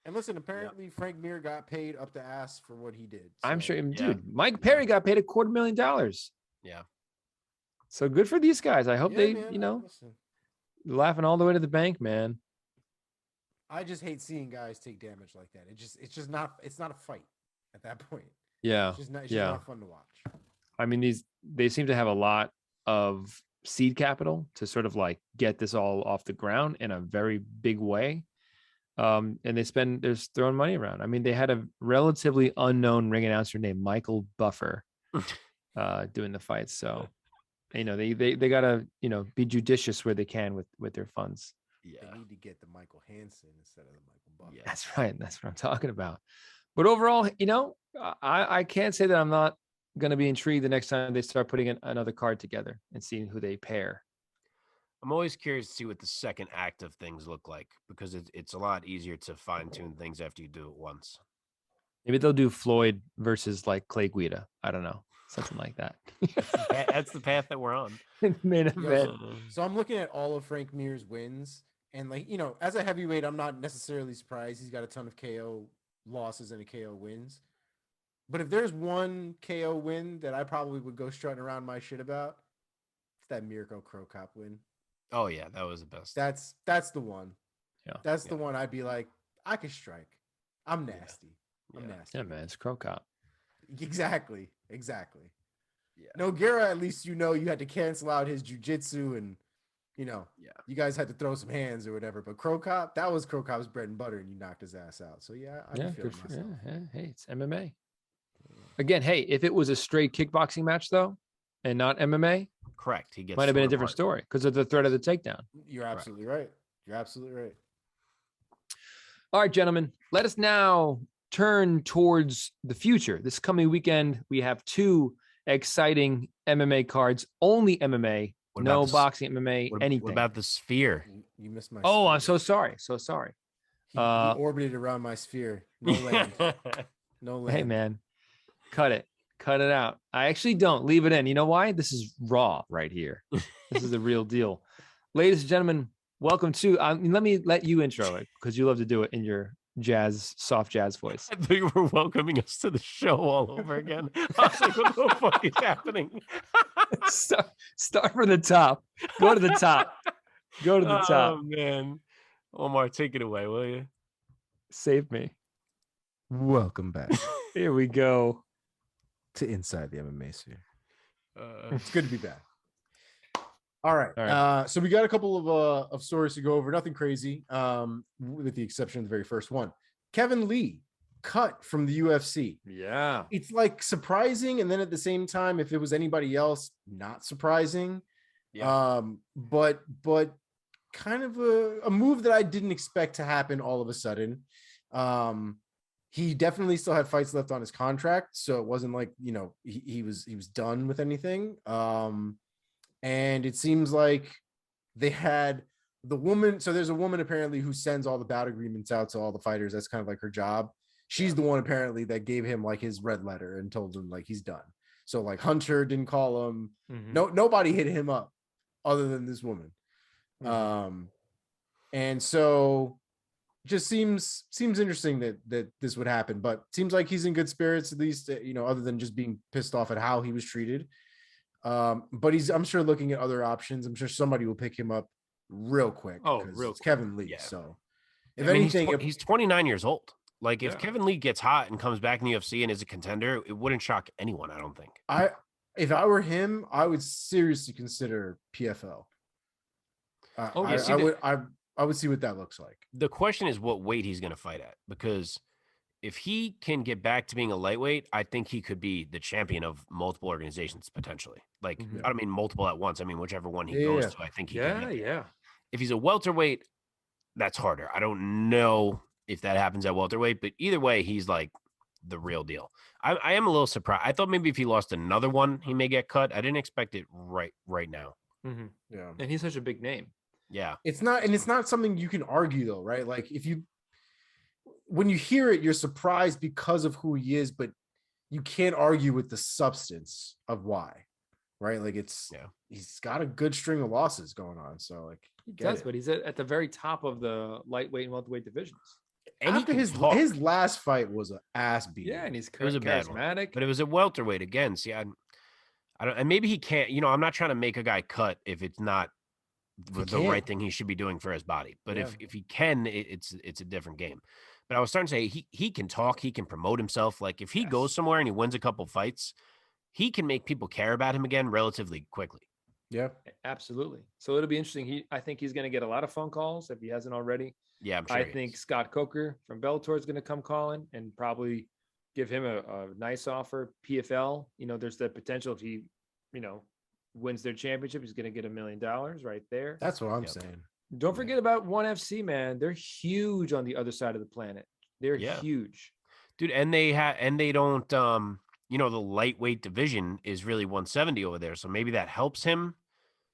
And listen, apparently Frank Mir got paid up the ass for what he did. I'm So- sure, dude. Mike Perry got paid $250,000. Yeah. So good for these guys. I hope Yeah, they, man, listen, laughing all the way to the bank, man. I just hate seeing guys take damage like that. It's not a fight at that point. Yeah. It's just not fun to watch. I mean, they seem to have a lot of seed capital to sort of like get this all off the ground in a very big way. And they're throwing money around. I mean, they had a relatively unknown ring announcer named Michael Buffer doing the fights. So, they gotta, be judicious where they can with their funds. Yeah. They need to get the Michael Hansen instead of the Michael Buffer. Yeah. That's right. That's what I'm talking about. But overall, I can't say that I'm not going to be intrigued the next time they start putting another card together and seeing who they pair. I'm always curious to see what the second act of things look like, because it's a lot easier to fine tune things after you do it once. Maybe they'll do Floyd versus like Clay Guida. I don't know. Something like that. That's the path that we're on. Main event. So I'm looking at all of Frank Mir's wins, and as a heavyweight, I'm not necessarily surprised. He's got a ton of KO losses and a KO wins. But if there's one KO win that I probably would go strutting around my shit about, it's that Mirko Crow Cop win. Oh yeah, that was the best. That's the one. Yeah. That's the one I'd be like, I could strike. I'm nasty. I'm nasty. Yeah, man. It's Crow Cop. Exactly. Yeah. Nogueira, at least you had to cancel out his jujitsu and you guys had to throw some hands or whatever. But Crow Cop, that was Crow Cop's bread and butter, and you knocked his ass out. So I'd be feeling myself. Hey, it's MMA. Again, hey, if it was a straight kickboxing match though, and not MMA, correct. He might have been a different story because of the threat of the takedown. You're absolutely right. You're absolutely right. All right, gentlemen, let us now turn towards the future. This coming weekend, we have 2 exciting MMA cards, only MMA, no boxing MMA, anything. What about the sphere? You missed my Oh, sphere. I'm so sorry. So sorry. He orbited around my sphere. No land. No land. Hey, man, cut it out. I actually don't leave it in. You know why? This is raw right here. This is the real deal. Ladies and gentlemen, welcome to, let me let you intro it because you love to do it in your soft jazz voice. I thought you were welcoming us to the show all over again. I was like, what the fuck is happening? Start from the top. Go to the top. Go to the top. Oh, man. Omar, take it away, will you? Save me. Welcome back Here we go. to Inside the MMA Sphere. Uh, It's good to be back. All right. So we got a couple of stories to go over. Nothing crazy, with the exception of the very first one. Kevin Lee cut from the UFC. Yeah. It's like surprising, and then at the same time, if it was anybody else, not surprising. Yeah. But kind of a move that I didn't expect to happen all of a sudden. He definitely still had fights left on his contract, so it wasn't like he was done with anything. And it seems like they had the woman. So there's a woman apparently who sends all the bout agreements out to all the fighters. That's kind of like her job. She's the one apparently that gave him like his red letter and told him like he's done. So like Hunter didn't call him. Nobody hit him up other than this woman. And so just seems interesting that this would happen, but seems like he's in good spirits, at least, other than just being pissed off at how he was treated. But I'm sure looking at other options. I'm sure somebody will pick him up real quick. It's Kevin Lee. Yeah. So if anything, he's 29 years old. Like if Kevin Lee gets hot and comes back in the UFC and is a contender, it wouldn't shock anyone. I don't think. If I were him, I would seriously consider PFL. I would see what that looks like. The question is what weight he's going to fight at, because if he can get back to being a lightweight, I think he could be the champion of multiple organizations potentially. Like, I don't mean multiple at once. I mean, whichever one he goes to, I think he can get there. If he's a welterweight, that's harder. I don't know if that happens at welterweight, but either way, he's like the real deal. I am a little surprised. I thought maybe if he lost another one, he may get cut. I didn't expect it right now. Yeah. And he's such a big name. Yeah. It's not something you can argue though, right? Like when you hear it, you're surprised because of who he is, but you can't argue with the substance of why, right? Like he's got a good string of losses going on. So like but he's at the very top of the lightweight and welterweight divisions. And after his last fight was an ass beat. Yeah, and he's charismatic. But it was a welterweight again. See, I don't, and maybe he can't. I'm not trying to make a guy cut if it's not the right thing he should be doing for his body. But if he can, it's a different game. But I was starting to say he can talk, he can promote himself. Like if he goes somewhere and he wins a couple fights, he can make people care about him again relatively quickly. Yeah, absolutely. So it'll be interesting. I think he's going to get a lot of phone calls if he hasn't already. Yeah, I'm sure I think Scott Coker from Bellator is going to come calling and probably give him a nice offer. PFL, there's the potential if he, wins their championship, he's going to get $1 million right there. That's what I'm saying. Don't forget about ONE FC, man. They're huge on the other side of the planet. They're huge, dude. And they don't, the lightweight division is really 170 over there. So maybe that helps him.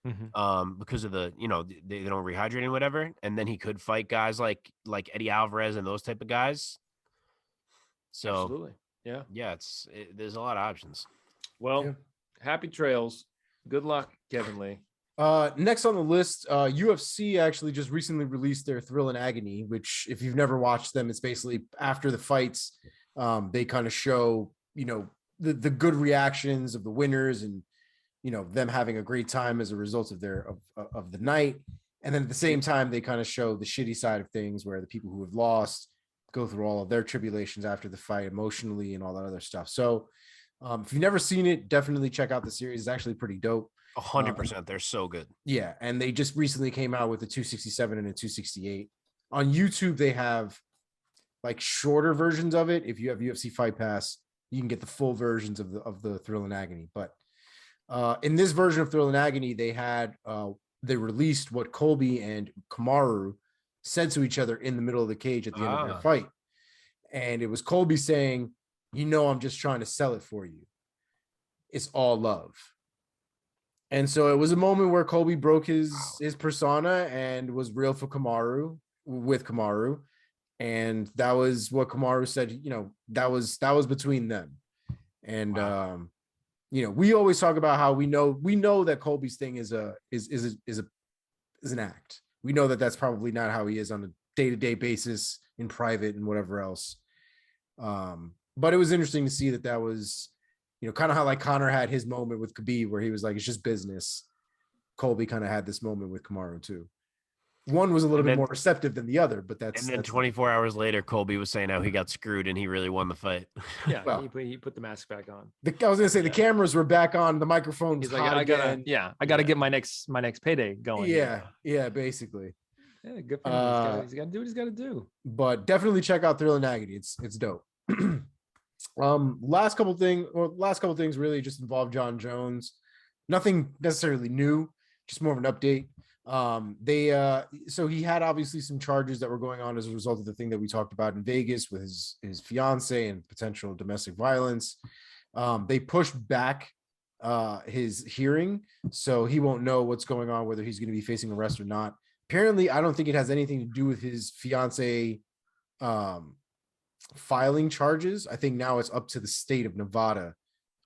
Because of the, they don't rehydrate and whatever, and then he could fight guys like Eddie Alvarez and those type of guys. So absolutely, there's a lot of options. Well, happy trails. Good luck, Kevin Lee. Next on the list, UFC actually just recently released their Thrill and Agony, which if you've never watched them, it's basically after the fights, they kind of show the good reactions of the winners and them having a great time as a result of of the night. And then at the same time, they kind of show the shitty side of things where the people who have lost go through all of their tribulations after the fight emotionally and all that other stuff. So if you've never seen it, definitely check out the series. It's actually pretty dope. 100%. They're so good. Yeah. And they just recently came out with a 267 and a 268. On YouTube, they have like shorter versions of it. If you have UFC Fight Pass, you can get the full versions of the Thrill and Agony. But in this version of Thrill and Agony, they released what Colby and Kamaru said to each other in the middle of the cage at the end of their fight. And it was Colby saying, I'm just trying to sell it for you. It's all love. And so it was a moment where Colby broke his persona and was real for with Kamaru. And that was what Kamaru said, that was between them. And, we always talk about how we know that Colby's thing is an act. We know that that's probably not how he is on a day-to-day basis in private and whatever else. But it was interesting to see that was, kind of how like Conor had his moment with Khabib where he was like, it's just business. Colby kind of had this moment with Kamaru too. One was a little bit more receptive than the other, but that's. And then 24 hours later, Colby was saying how he got screwed and he really won the fight. Yeah, well, he put the mask back on. I was gonna say the cameras were back on, the microphone was hot again. I gotta get my next payday going. Yeah, basically. Yeah, good for him. He's got to do what he's got to do. But definitely check out Thrill and Agony. It's dope. Last couple things really just involve John Jones. Nothing necessarily new, just more of an update. So he had obviously some charges that were going on as a result of the thing that we talked about in Vegas with his fiance and potential domestic violence. They pushed back his hearing, so he won't know what's going on, whether he's going to be facing arrest or not. Apparently, I don't think it has anything to do with his fiance filing charges. I think now it's up to the state of Nevada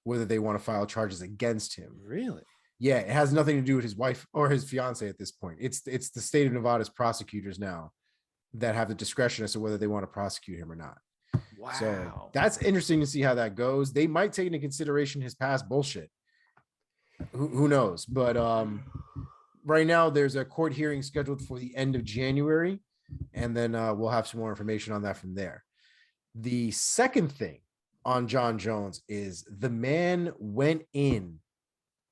whether they want to file charges against him. Really? Yeah, it has nothing to do with his wife or his fiance at this point. It's the state of Nevada's prosecutors now that have the discretion as to whether they want to prosecute him or not. Wow. So that's interesting to see how that goes. They might take into consideration his past bullshit. Who knows? But right now there's a court hearing scheduled for the end of January, and then we'll have some more information on that from there. The second thing on Jon Jones is the man went in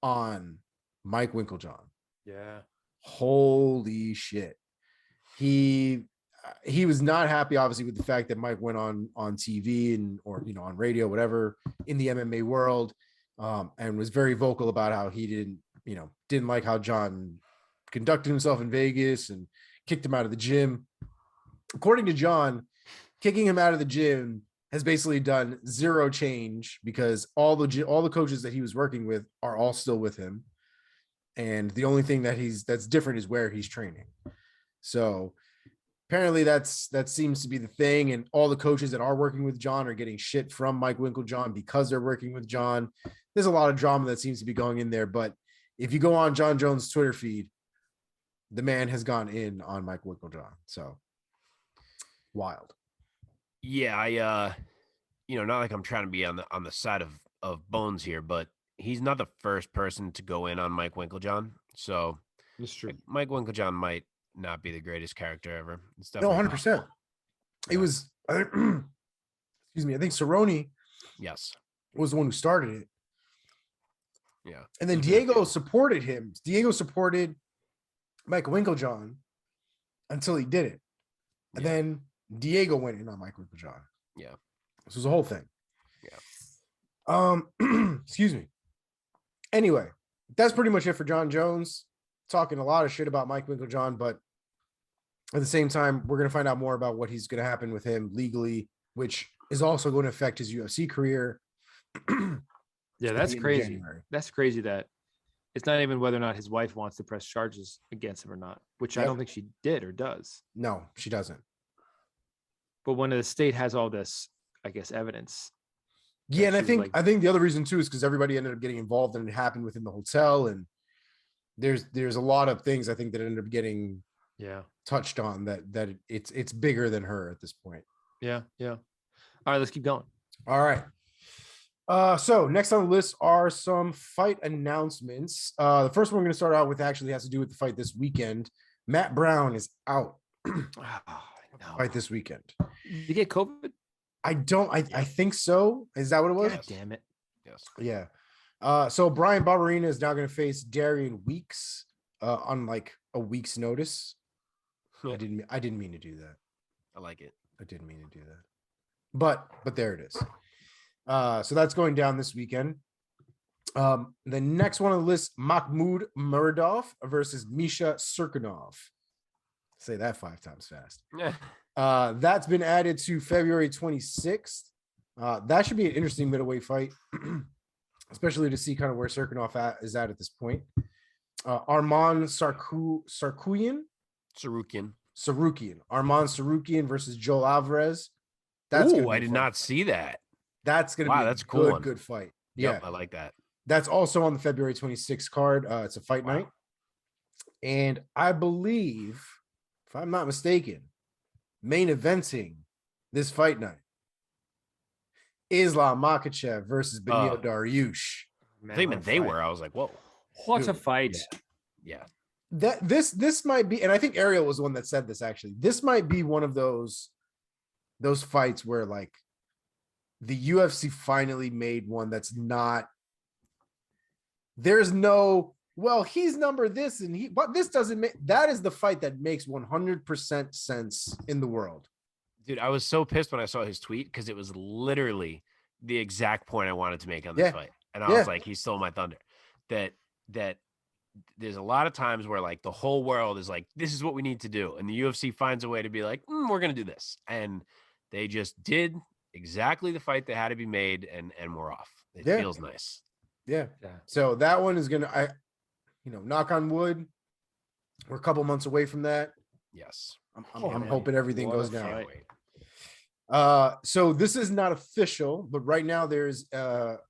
on Mike Winkeljohn. Yeah. Holy shit. He was not happy, obviously, with the fact that Mike went on TV or on radio, whatever, in the MMA world, and was very vocal about how he didn't like how Jon conducted himself in Vegas and kicked him out of the gym. According to Jon, kicking him out of the gym has basically done zero change because all the coaches that he was working with are all still with him, and the only thing that's different is where he's training. So apparently that seems to be the thing, and all the coaches that are working with Jon are getting shit from Mike Winkeljohn because they're working with Jon. There's a lot of drama that seems to be going in there, but if you go on Jon Jones' Twitter feed, the man has gone in on Mike Winkeljohn. So wild. Yeah, I not like I'm trying to be on the side of Bones here, but he's not the first person to go in on Mike Winkeljohn. So That's true. Mike Winkeljohn might not be the greatest character ever. It's No, definitely 100%. It was excuse me, I think Cerrone yes. was the one who started it. Yeah. And then Diego supported him. Diego supported Mike Winkeljohn until he did it. And then Diego went in on Mike Winkeljohn. Yeah. This was a whole thing. Yeah. Excuse me. Anyway, that's pretty much it for Jon Jones. Talking a lot of shit about Mike Winkeljohn, but at the same time, we're going to find out more about what he's going to happen with him legally, which is also going to affect his UFC career. Yeah, that's crazy. That's crazy that it's not even whether or not his wife wants to press charges against him or not, which I don't think she did or does. No, she doesn't. But when the state has all this, I guess, evidence. Yeah, and I think the other reason too is because everybody ended up getting involved and it happened within the hotel, and there's a lot of things I think that ended up getting touched on that it's bigger than her at this point. Yeah. All right, let's keep going. All right. So next on the list are some fight announcements. The first one we're going to start out with actually has to do with the fight this weekend. Matt Brown is out. Fight this weekend. Did you get COVID? I think so. Is that what it was? God damn it. Yes. Yeah. So Brian Barberina is now going to face Darian Weeks on like a week's notice. I didn't mean to do that. I like it. I didn't mean to do that. But there it is. So that's going down this weekend. The next one on the list, Mahmoud Muradov versus Miesha Serkinov. Say that 5 times fast. That's been added to February 26th. That should be an interesting middleweight fight, especially to see kind of where Serkinov is at this point. Arman Sarukian. Arman Sarukian versus Joel Alvarez. That's I did not see that. That's going to be that's cool. Good fight. Yep, I like that. That's also on the February 26th card. It's a fight night. And I believe, if I'm not mistaken, main eventing this fight night, Islam Makhachev versus Beneil Dariush. I think they were. I was like, whoa. What a fight. Yeah. This might be, and I think Ariel was the one that said this actually. This might be one of those fights where like the UFC finally made one that's not, there's no, well, he's number this and but this doesn't make, that is the fight that makes 100% sense in the world. Dude, I was so pissed when I saw his tweet because it was literally the exact point I wanted to make on this fight. And I was like, he stole my thunder. That there's a lot of times where like the whole world is like, this is what we need to do. And the UFC finds a way to be like, we're going to do this. And they just did exactly the fight that had to be made and we're off. It feels nice. Yeah. So that one is gonna, knock on wood. We're a couple months away from that. Yes. I'm hoping everything goes down. So this is not official, but right now there's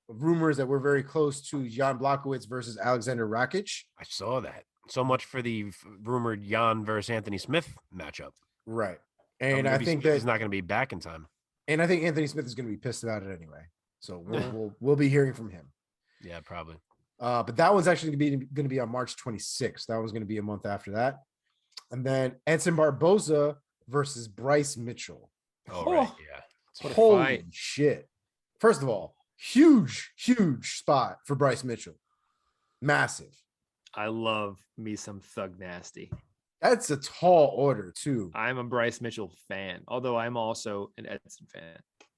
rumors that we're very close to Jan Blachowicz versus Alexander Rakic. I saw that. So much for the rumored Jan versus Anthony Smith matchup. Right. And I think that he's not going to be back in time. And I think Anthony Smith is going to be pissed about it anyway. So we'll be hearing from him. Yeah, probably. But that one's actually going to be on March 26th. That one's going to be a month after that. And then Edson Barboza versus Bryce Mitchell. Oh, right. Yeah. Holy shit. First of all, huge spot for Bryce Mitchell. Massive. I love me some Thug Nasty. That's a tall order too. I'm a Bryce Mitchell fan, although I'm also an Edson fan.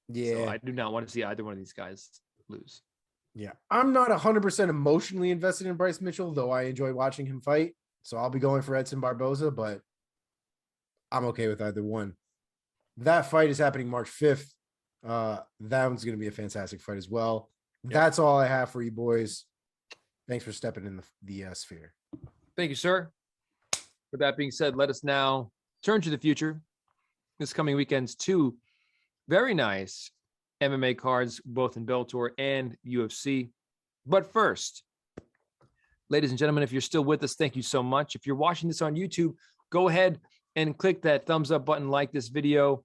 Yeah. So I do not want to see either one of these guys lose. Yeah. I'm not 100% emotionally invested in Bryce Mitchell, though I enjoy watching him fight. So I'll be going for Edson Barboza, but I'm okay with either one. That fight is happening March 5th. That one's going to be a fantastic fight as well. Yep. That's all I have for you boys. Thanks for stepping in the sphere. Thank you, sir. With that being said, let us now turn to the future. This coming weekend's two very nice MMA cards, both in Bellator and UFC. But first, ladies and gentlemen, if you're still with us, thank you so much. If you're watching this on YouTube, go ahead and click that thumbs up button, like this video,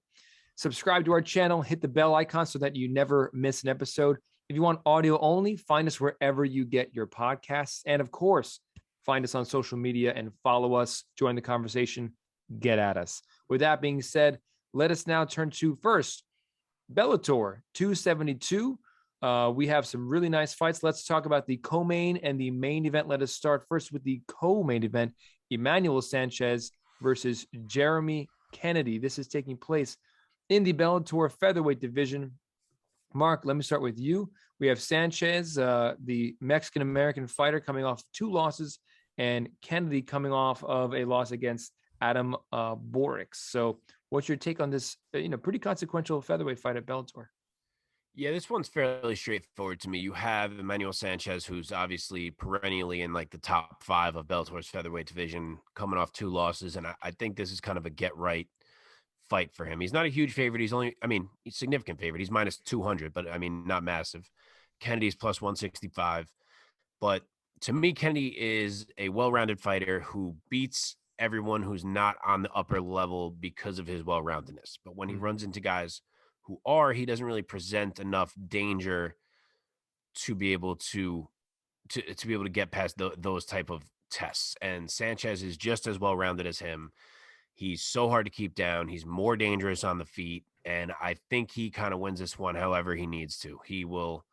subscribe to our channel, hit the bell icon so that you never miss an episode. If you want audio only, find us wherever you get your podcasts. And of course, find us on social media and follow us, join the conversation, get at us. With that being said, let us now turn to first, Bellator 272. We have some really nice fights. Let's talk about the co-main and the main event. Let us start first with the co-main event, Emmanuel Sanchez versus Jeremy Kennedy. This is taking place in the Bellator featherweight division. Mark, let me start with you. We have Sanchez, the Mexican-American fighter, coming off 2 losses, and Kennedy coming off of a loss against Adam Borics. So what's your take on this, pretty consequential featherweight fight at Bellator? Yeah, this one's fairly straightforward to me. You have Emmanuel Sanchez, who's obviously perennially in like the top 5 of Bellator's featherweight division, coming off 2 losses. And I think this is kind of a get-right fight for him. He's not a huge favorite. He's a significant favorite. He's minus 200, but not massive. Kennedy's plus 165. But to me, Kennedy is a well-rounded fighter who beats everyone who's not on the upper level because of his well-roundedness. But when he runs into guys who he doesn't really present enough danger to be able to get past those type of tests. And Sanchez is just as well-rounded as him. He's so hard to keep down. He's more dangerous on the feet. And I think he kind of wins this one however he needs to. He will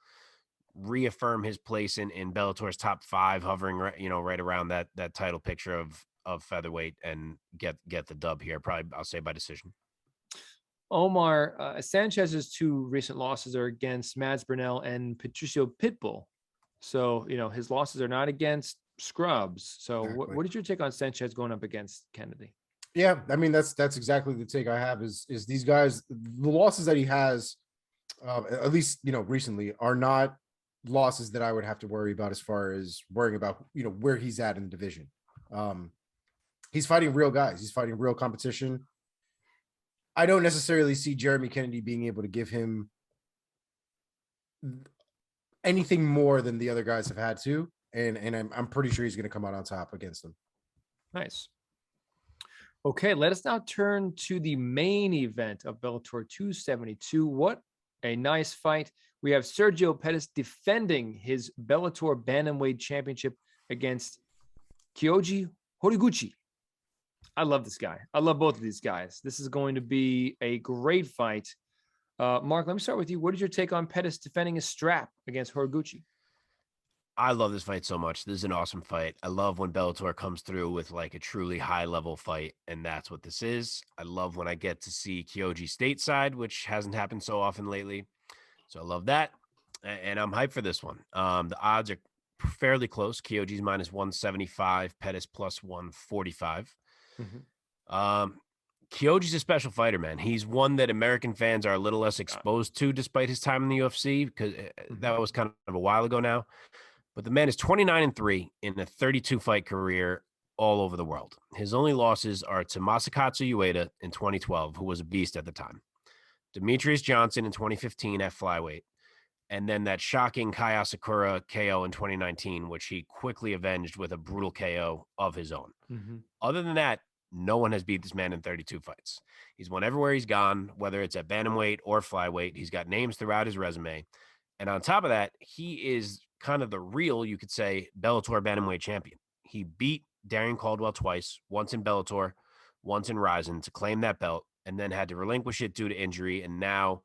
reaffirm his place in Bellator's top 5, hovering right around that title picture of featherweight, and get the dub here. Probably, I'll say by decision. Omar, Sanchez's 2 recent losses are against Mads Burnell and Patricio Pitbull. So, his losses are not against scrubs. So exactly. What is your take on Sanchez going up against Kennedy? Yeah, that's exactly the take I have is these guys, the losses that he has, at least, recently, are not losses that I would have to worry about as far as worrying about, where he's at in the division. He's fighting real guys. He's fighting real competition. I don't necessarily see Jeremy Kennedy being able to give him anything more than the other guys have had to. And I'm pretty sure he's going to come out on top against them. Nice. Okay, let us now turn to the main event of Bellator 272. What a nice fight. We have Sergio Pettis defending his Bellator Bantamweight Championship against Kyoji Horiguchi. I love this guy. I love both of these guys. This is going to be a great fight. Mark, let me start with you. What is your take on Pettis defending his strap against Horiguchi? I love this fight so much. This is an awesome fight. I love when Bellator comes through with like a truly high-level fight, and that's what this is. I love when I get to see Kyoji stateside, which hasn't happened so often lately. So I love that, and I'm hyped for this one. The odds are fairly close. Kyoji's minus 175, Pettis plus 145. Kyoji's a special fighter, man. He's one that American fans are a little less exposed to despite his time in the UFC, because that was kind of a while ago now. But the man is 29-3 in a 32 fight career all over the world. His only losses are to Masakatsu Ueda in 2012, who was a beast at the time, Demetrius Johnson in 2015 at flyweight, and then that shocking Kai Asakura KO in 2019, which he quickly avenged with a brutal KO of his own. Mm-hmm. Other than that, no one has beat this man in 32 fights. He's won everywhere he's gone, whether it's at bantamweight or flyweight. He's got names throughout his resume. And on top of that, he is kind of the real, you could say, Bellator bantamweight champion. He beat Darian Caldwell twice, once in Bellator, once in Rizin, to claim that belt, and then had to relinquish it due to injury. And now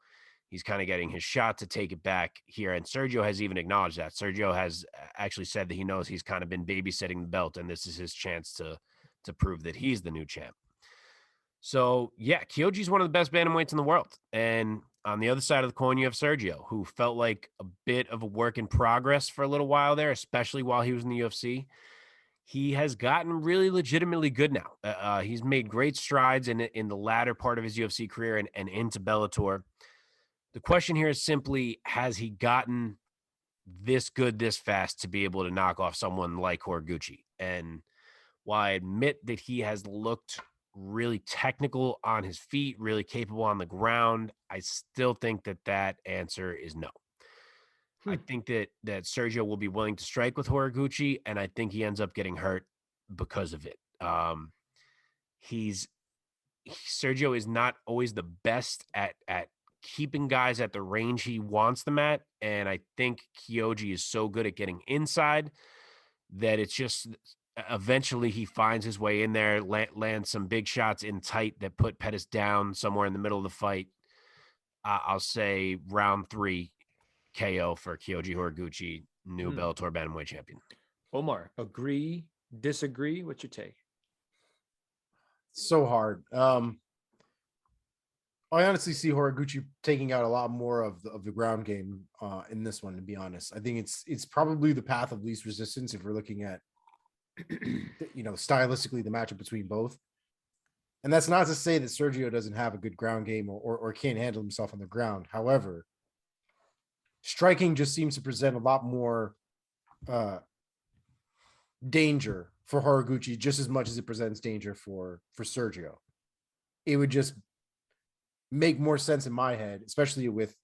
he's kind of getting his shot to take it back here. And Sergio has even acknowledged that. Sergio has actually said that he knows he's kind of been babysitting the belt, and this is his chance to prove that he's the new champ. So, yeah, Kyoji's one of the best bantamweights in the world. And on the other side of the coin, you have Sergio, who felt like a bit of a work in progress for a little while there, especially while he was in the UFC. He has gotten really legitimately good now. He's made great strides in the latter part of his UFC career and into Bellator. The question here is simply, has he gotten this good this fast to be able to knock off someone like Horiguchi? And while I admit that he has looked really technical on his feet, really capable on the ground, I still think that answer is no. I think that Sergio will be willing to strike with Horiguchi, and I think he ends up getting hurt because of it. Sergio is not always the best at keeping guys at the range he wants them at, and I think Kyoji is so good at getting inside that it's just eventually he finds his way in there, lands some big shots in tight that put Pettis down somewhere in the middle of the fight. I'll say round 3 KO for Kyoji Horiguchi, new Bellator bantamweight champion. Omar, agree, disagree? What's your take? So hard. I honestly see Horiguchi taking out a lot more of the ground game in this one, to be honest. I think it's probably the path of least resistance if we're looking at stylistically the matchup between both. And that's not to say that Sergio doesn't have a good ground game or can't handle himself on the ground. However, striking just seems to present a lot more danger for Horiguchi, just as much as it presents danger for Sergio. It would just make more sense in my head, especially with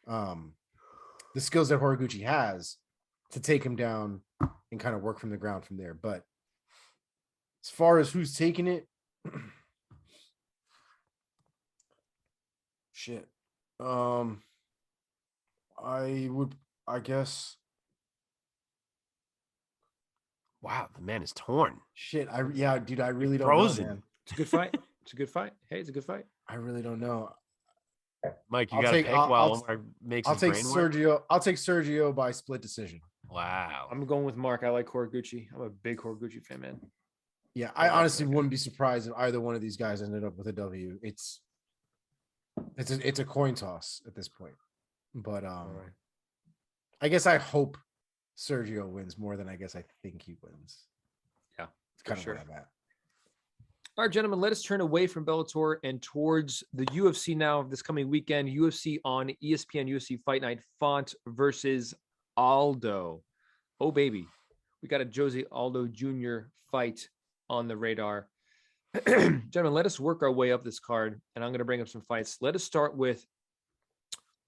the skills that Horiguchi has, to take him down and kind of work from the ground from there. But as far as who's taking it, shit. I guess. Wow, the man is torn. Shit. Dude, I really don't Frozen. know, man. It's a good fight. It's a good fight. Hey, it's a good fight. I really don't know. Mike, you got to pick while Omar makes his brain work? Sergio. I'll take Sergio by split decision. Wow. I'm going with Mark. I like Horiguchi. I'm a big Horiguchi fan, man. Yeah, I honestly wouldn't be surprised if either one of these guys ended up with a W. It's a coin toss at this point. But right. I guess I hope Sergio wins more than I guess I think he wins. Yeah, it's kind of sure. where I'm at. All right, gentlemen, let us turn away from Bellator and towards the UFC now this coming weekend. UFC on ESPN, UFC Fight Night, Font versus Aldo. Oh, baby. We got a Jose Aldo Jr. fight on the radar. Gentlemen, let us work our way up this card, and I'm going to bring up some fights. Let us start with,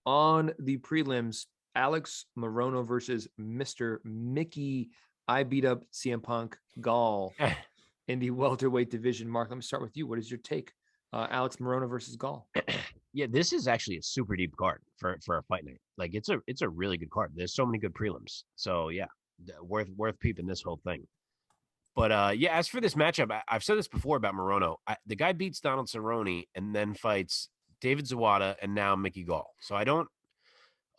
on the prelims, Alex Morono versus Mr. Mickey. I beat up CM Punk Gall in the welterweight division. Mark, let me start with you. What is your take? Alex Morono versus Gall. Yeah, this is actually a super deep card for a fight night. Like it's a really good card. There's so many good prelims. So yeah, worth peeping this whole thing. But yeah, as for this matchup, I've said this before about Morono. The guy beats Donald Cerrone and then fights David Zawada and now Mickey Gall. So I don't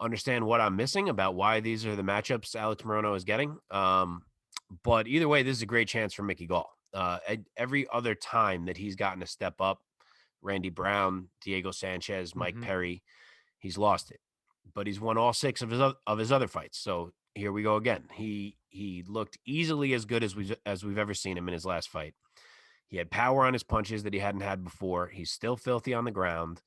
understand what I'm missing about why these are the matchups Alex Morono is getting. But either way, this is a great chance for Mickey Gall. Every other time that he's gotten a step up, Randy Brown, Diego Sanchez, Mike Perry, he's lost it. But he's won all 6 of his other fights. So here we go again. He looked easily as good as we've ever seen him in his last fight. He had power on his punches that he hadn't had before. He's still filthy on the ground.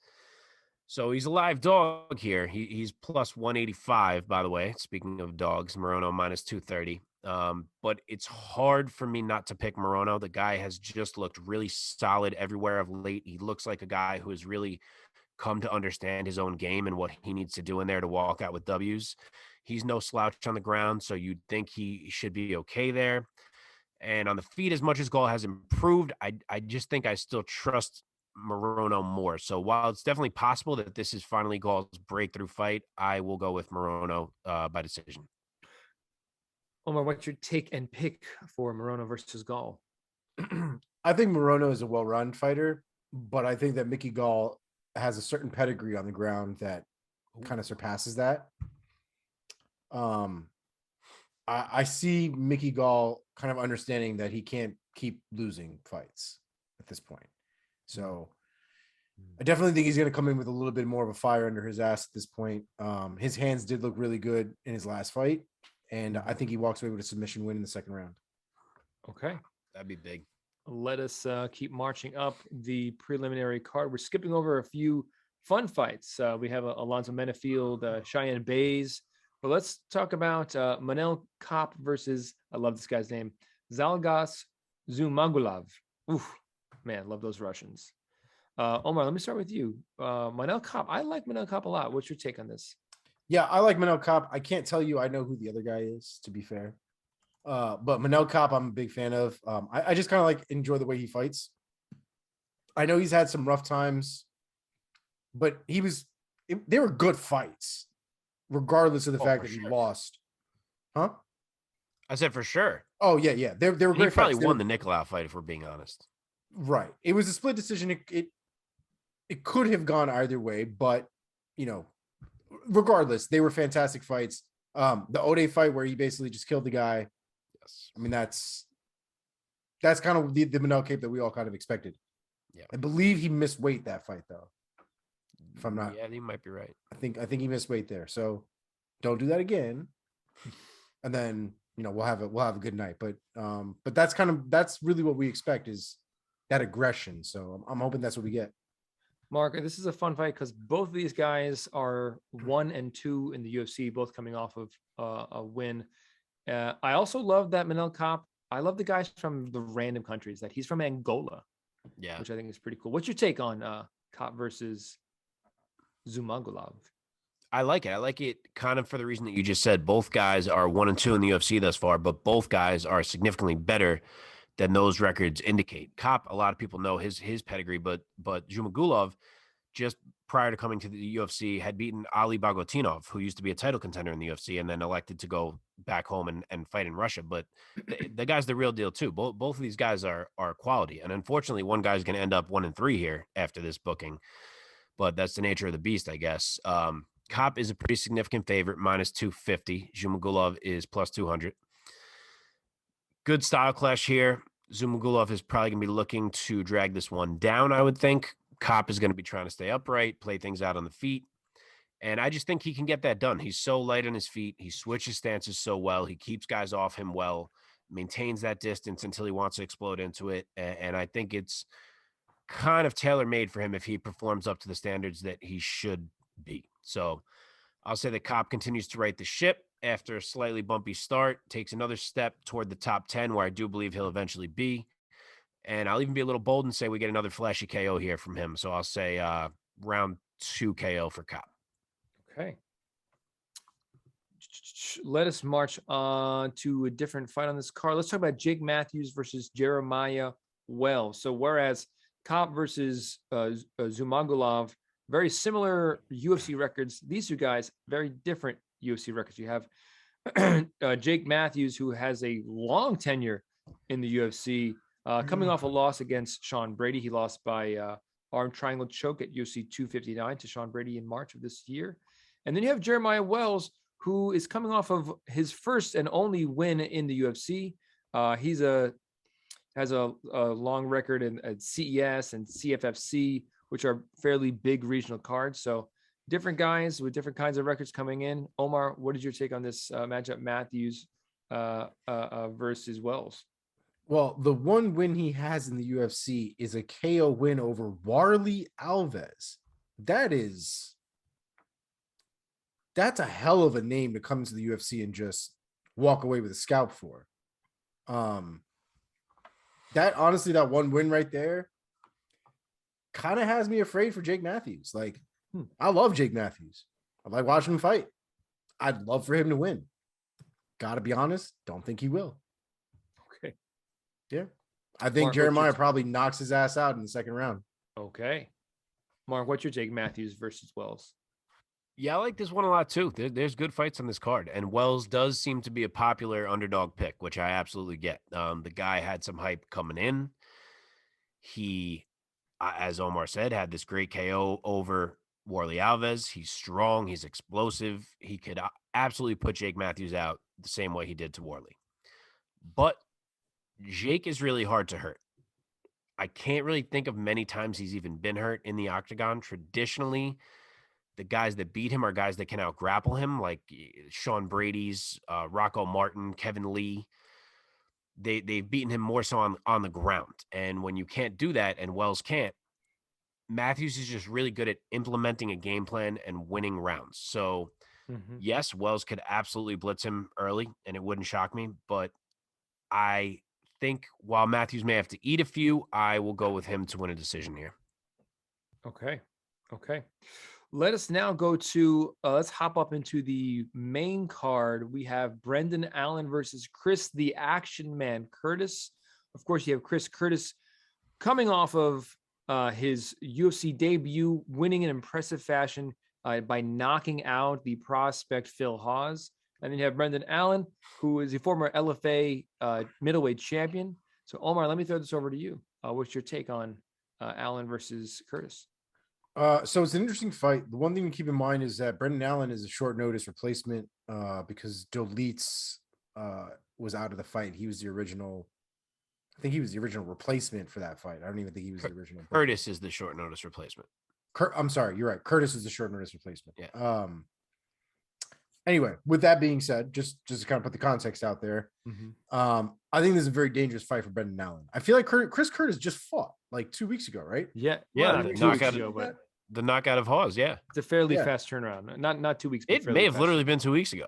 So he's a live dog here. He's plus 185, by the way. Speaking of dogs, Morono minus 230. But it's hard for me not to pick Morono. The guy has just looked really solid everywhere of late. He looks like a guy who has really come to understand his own game and what he needs to do in there to walk out with W's. He's no slouch on the ground, so you'd think he should be okay there. And on the feet, as much as Gall has improved, I just think I still trust Morono more. So while it's definitely possible that this is finally Gall's breakthrough fight, I will go with Morono by decision. Omar, what's your take and pick for Morono versus Gall? I think Morono is a well-run fighter, but I think that Mickey Gall has a certain pedigree on the ground that kind of surpasses that. I see Mickey Gall kind of understanding that he can't keep losing fights at this point. So I definitely think he's going to come in with a little bit more of a fire under his ass at this point. His hands did look really good in his last fight, and I think he walks away with a submission win in the second round. Okay. That'd be big. Let us keep marching up the preliminary card. We're skipping over a few fun fights. We have Alonzo Menafield, Cheyenne Bays. But let's talk about Manel Kape versus, I love this guy's name, Zhalgas Zhumagulov. Oof, man, love those Russians. Omar, let me start with you. Manel Kape, I like Manel Kape a lot. What's your take on this? Yeah, I like Manel Kape. I can't tell you I know who the other guy is, to be fair. But Manel Kape, I'm a big fan of. I just kind of like enjoy the way he fights. I know he's had some rough times, but they were good fights, regardless of the fact that he lost. Huh? I said for sure. Oh, yeah. They were great fights. He probably won the Nicolau fight, if we're being honest. Right. It was a split decision. It could have gone either way, but, regardless, they were fantastic fights. The Ode fight where he basically just killed the guy. Yes. I mean, that's kind of the Manel Kape that we all kind of expected. Yeah. I believe he missed weight that fight, though. If I'm not, yeah, you might be right. I think he missed weight there. So don't do that again. And then we'll have a good night. But that's really what we expect is that aggression. So I'm hoping that's what we get. Mark, this is a fun fight because both of these guys are 1 and 2 in the UFC, both coming off of a win. I also love that Manel Kape. I love the guys from the random countries that he's from Angola. Yeah, which I think is pretty cool. What's your take on Kape versus Zhumagulov? I like it. I like it kind of for the reason that you just said. Both guys are 1 and 2 in the UFC thus far, but both guys are significantly better than those records indicate. Kape, a lot of people know his pedigree, but Zhumagulov, just prior to coming to the UFC, had beaten Ali Bagotinov, who used to be a title contender in the UFC and then elected to go back home and fight in Russia. But the guy's the real deal too. Both of these guys are quality. And unfortunately, one guy's going to end up 1 and 3 here after this booking. But that's the nature of the beast, I guess. Kape is a pretty significant favorite, minus 250. Zhumagulov is plus 200. Good style clash here. Zhumagulov is probably going to be looking to drag this one down, I would think. Kape is going to be trying to stay upright, play things out on the feet. And I just think he can get that done. He's so light on his feet. He switches stances so well. He keeps guys off him well, maintains that distance until he wants to explode into it. And I think it's kind of tailor-made for him if he performs up to the standards that he should be. So I'll say that Kape continues to right the ship after a slightly bumpy start, takes another step toward the top 10, where I do believe he'll eventually be. And I'll even be a little bold and say we get another flashy KO here from him. So I'll say round 2 KO for Kape. Okay. Let us march on to a different fight on this card. Let's talk about Jake Matthews versus Jeremiah Wells. So whereas Kape versus Zhumagulov, very similar UFC records, these two guys, very different UFC records. You have Jake Matthews, who has a long tenure in the UFC, coming off a loss against Sean Brady. He lost by arm triangle choke at UFC 259 to Sean Brady in March of this year. And then you have Jeremiah Wells, who is coming off of his first and only win in the UFC. He's has a long record at CES and CFFC, which are fairly big regional cards. So different guys with different kinds of records coming in. Omar, what is your take on this matchup, Matthews versus Wells? Well, the one win he has in the UFC is a KO win over Warley Alves. that's a hell of a name to come to the UFC and just walk away with a scalp for. That honestly, that one win right there kind of has me afraid for Jake Matthews. Like, I love Jake Matthews. I like watching him fight. I'd love for him to win. Gotta be honest, don't think he will. Okay. Yeah. I think Mark, Jeremiah probably knocks his ass out in the second round. Okay. Mark, what's your Jake Matthews versus Wells? Yeah, I like this one a lot too. There's good fights on this card, and Wells does seem to be a popular underdog pick, which I absolutely get. The guy had some hype coming in. He, as Omar said, had this great KO over Warlley Alves. He's strong. He's explosive. He could absolutely put Jake Matthews out the same way he did to Warlley. But Jake is really hard to hurt. I can't really think of many times he's even been hurt in the octagon. Traditionally, the guys that beat him are guys that can out-grapple him, like Sean Brady's, Rocco Martin, Kevin Lee. They've beaten him more so on the ground. And when you can't do that, and Wells can't, Matthews is just really good at implementing a game plan and winning rounds. So, yes, Wells could absolutely blitz him early, and it wouldn't shock me. But I think while Matthews may have to eat a few, I will go with him to win a decision here. Okay. Let us now go to, let's hop up into the main card. We have Brendan Allen versus Chris, the Action Man Curtis. Of course, you have Chris Curtis coming off of his UFC debut, winning in impressive fashion by knocking out the prospect Phil Hawes. And then you have Brendan Allen, who is a former LFA middleweight champion. So, Omar, let me throw this over to you. What's your take on Allen versus Curtis? So it's an interesting fight. The one thing to keep in mind is that Brendan Allen is a short notice replacement because Dolitz was out of the fight. He was the original. I think he was the original replacement for that fight. I don't even think he was the original. Curtis is the short notice replacement. I'm sorry, you're right. Curtis is the short notice replacement. Yeah. Anyway, with that being said, just to kind of put the context out there, I think this is a very dangerous fight for Brendan Allen. I feel like Chris Curtis just fought like 2 weeks ago, right? Yeah. The knockout of Hawes, yeah. It's a fairly fast turnaround. Not 2 weeks. It may have literally been 2 weeks ago.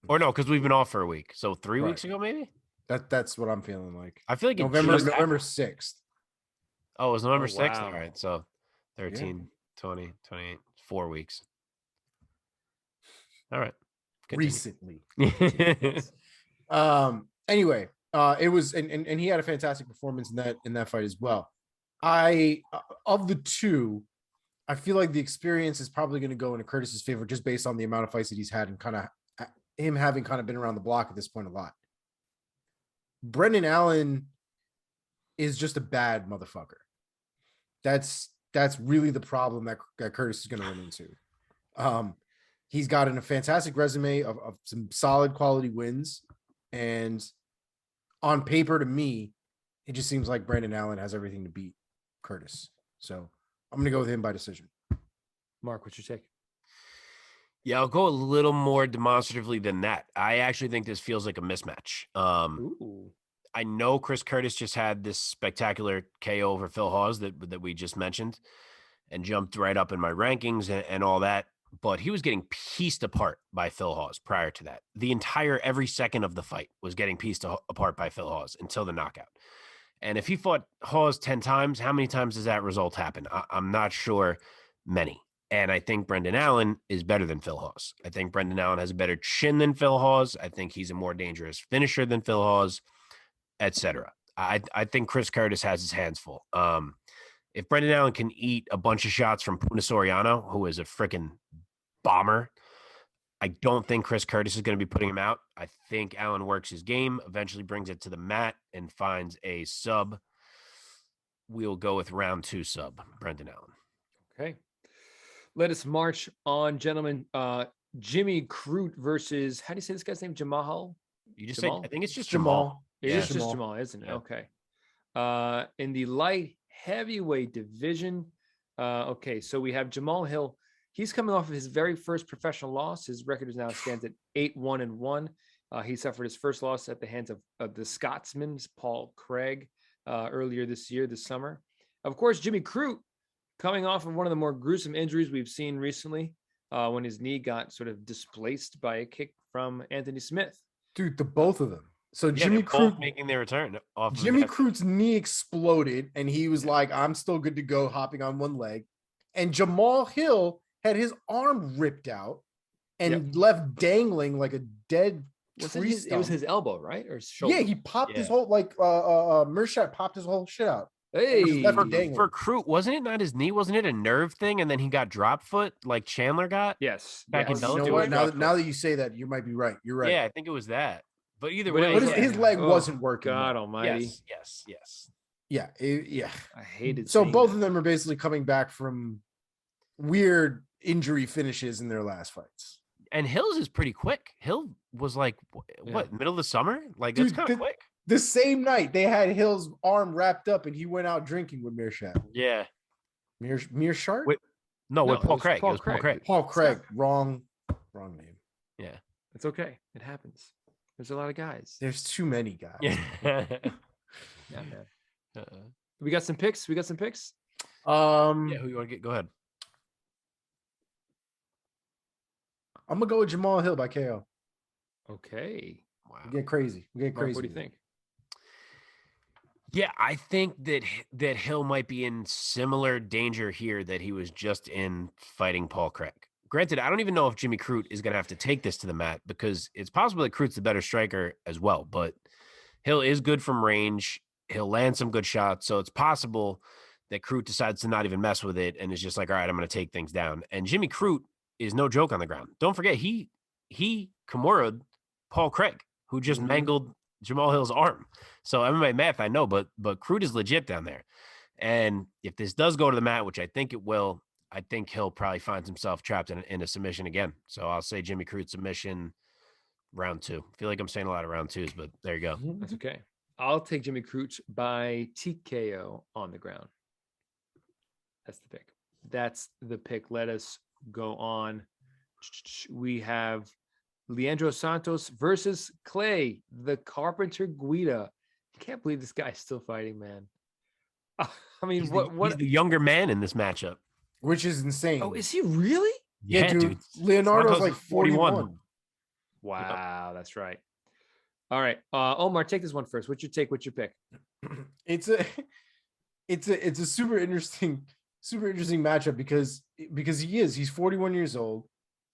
Or no, because we've been off for a week. So 3 weeks ago, maybe? That's what I'm feeling like. I feel like November 6th. Oh, it was November 6th? Wow. All right. So 13, 20, 28, 4 weeks. All right. Recently. Anyway, it was and he had a fantastic performance in that fight as well. Of the two, I feel like the experience is probably going to go into Curtis's favor just based on the amount of fights that he's had and kind of him having kind of been around the block at this point a lot. Brendan Allen is just a bad motherfucker. That's really the problem that Curtis is going to run into. He's gotten a fantastic resume of some solid quality wins. And on paper, to me, it just seems like Brendan Allen has everything to beat Curtis. So I'm going to go with him by decision. Mark, what's your take? Yeah, I'll go a little more demonstratively than that. I actually think this feels like a mismatch. I know Chris Curtis just had this spectacular KO over Phil Hawes that we just mentioned and jumped right up in my rankings and all that. But he was getting pieced apart by Phil Hawes prior to that. The entire every second of the fight was getting pieced apart by Phil Hawes until the knockout. And if he fought Hawes 10 times, how many times does that result happen? I'm not sure. Many. And I think Brendan Allen is better than Phil Hawes. I think Brendan Allen has a better chin than Phil Hawes. I think he's a more dangerous finisher than Phil Hawes, etc. I think Chris Curtis has his hands full. If Brendan Allen can eat a bunch of shots from Puna Soriano, who is a freaking bomber, I don't think Chris Curtis is going to be putting him out. I think Allen works his game, eventually brings it to the mat and finds a sub. We'll go with round 2 sub, Brendan Allen. Okay. Let us march on, gentlemen. Jimmy Crute versus, how do you say this guy's name? Jamahal? You just Jamal? said, I think it's just Jamal. It's just Jamal, isn't it? Yeah. Okay. In the light heavyweight division, okay, so we have Jamal Hill. He's coming off of his very first professional loss. His record is now stands at 8-1-1. He suffered his first loss at the hands of the Scotsman, Paul Craig, earlier this summer. Of course, Jimmy Crute coming off of one of the more gruesome injuries we've seen recently, when his knee got sort of displaced by a kick from Anthony Smith. Dude, the both of them. So Yeah, Jimmy they're both Crute making their return off. Jimmy Of Crute's knee exploded, and he was like, "I'm still good to go," hopping on one leg. And Jamahal Hill had his arm ripped out and left dangling like a dead. It was his elbow, right? Or his shoulder? Yeah, he popped his whole Miesha popped his whole shit out. Hey, for Crute, wasn't it not his knee? Wasn't it a nerve thing? And then he got drop foot like Chandler got? Yes. Back in You know what? Now that you say that, you might be right. You're right. Yeah, I think it was that. But either But way, his leg wasn't working. God almighty. Yes. Yeah. I hated. So both of them are basically coming back from weird injury finishes in their last fights. And Hill's is pretty quick. Hill was like, what, middle of the summer? Like, that's kind of quick. The same night they had Hill's arm wrapped up and he went out drinking with Miesha. Yeah. Mearshart? No, with Paul Craig. Paul It was Paul Craig. Craig. Paul Craig. Wrong name. Yeah. It's okay. It happens. There's a lot of guys. There's too many guys. Yeah. Yeah, man. We got some picks. Yeah, who you want to get? Go ahead. I'm gonna go with Jamahal Hill by KO. Okay. Wow. We get crazy. Mark, what do you think? Yeah, I think that Hill might be in similar danger here that he was just in fighting Paul Craig. Granted, I don't even know if Jimmy Crute is going to have to take this to the mat because it's possible that Crute's the better striker as well, but Hill is good from range. He'll land some good shots, so it's possible that Crute decides to not even mess with it and is just like, all right, I'm going to take things down. And Jimmy Crute is no joke on the ground. Don't forget, he Kimura'd Paul Craig, who just mangled Jamahal Hill's arm. So MMA math, I know, but Crute is legit down there. And if this does go to the mat, which I think it will, I think Hill probably finds himself trapped in a submission again. So I'll say Jimmy Crute submission round 2. I feel like I'm saying a lot of round 2s, but there you go. That's okay. I'll take Jimmy Crute by TKO on the ground. That's the pick. Let us go on. We have Leandro Santos versus Clay, the Carpenter Guida. I can't believe this guy's still fighting, man. I mean, He's the younger man in this matchup. Which is insane. Oh, is he really? Yeah, dude. Leonardo's Santos like is 41. Wow, that's right. All right, Omar, take this one first. What's your take? What's your pick? It's a super interesting matchup because he's 41 years old,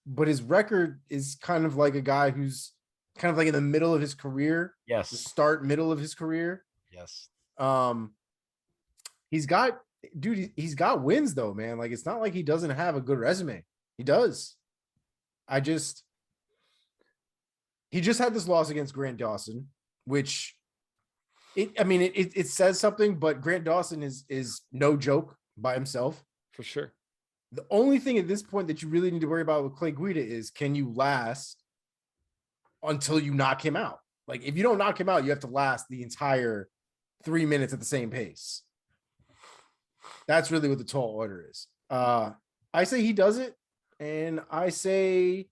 but his record is kind of like a guy who's kind of like in the middle of his career. Yes. The middle of his career. Yes. He's got wins though, man. Like, it's not like he doesn't have a good resume. He does. He just had this loss against Grant Dawson, which it says something, but Grant Dawson is no joke by himself. For sure. The only thing at this point that you really need to worry about with Clay Guida is, can you last until you knock him out? Like, if you don't knock him out, you have to last the entire 3 minutes at the same pace. That's really what the tall order is. I say he does it, and I say,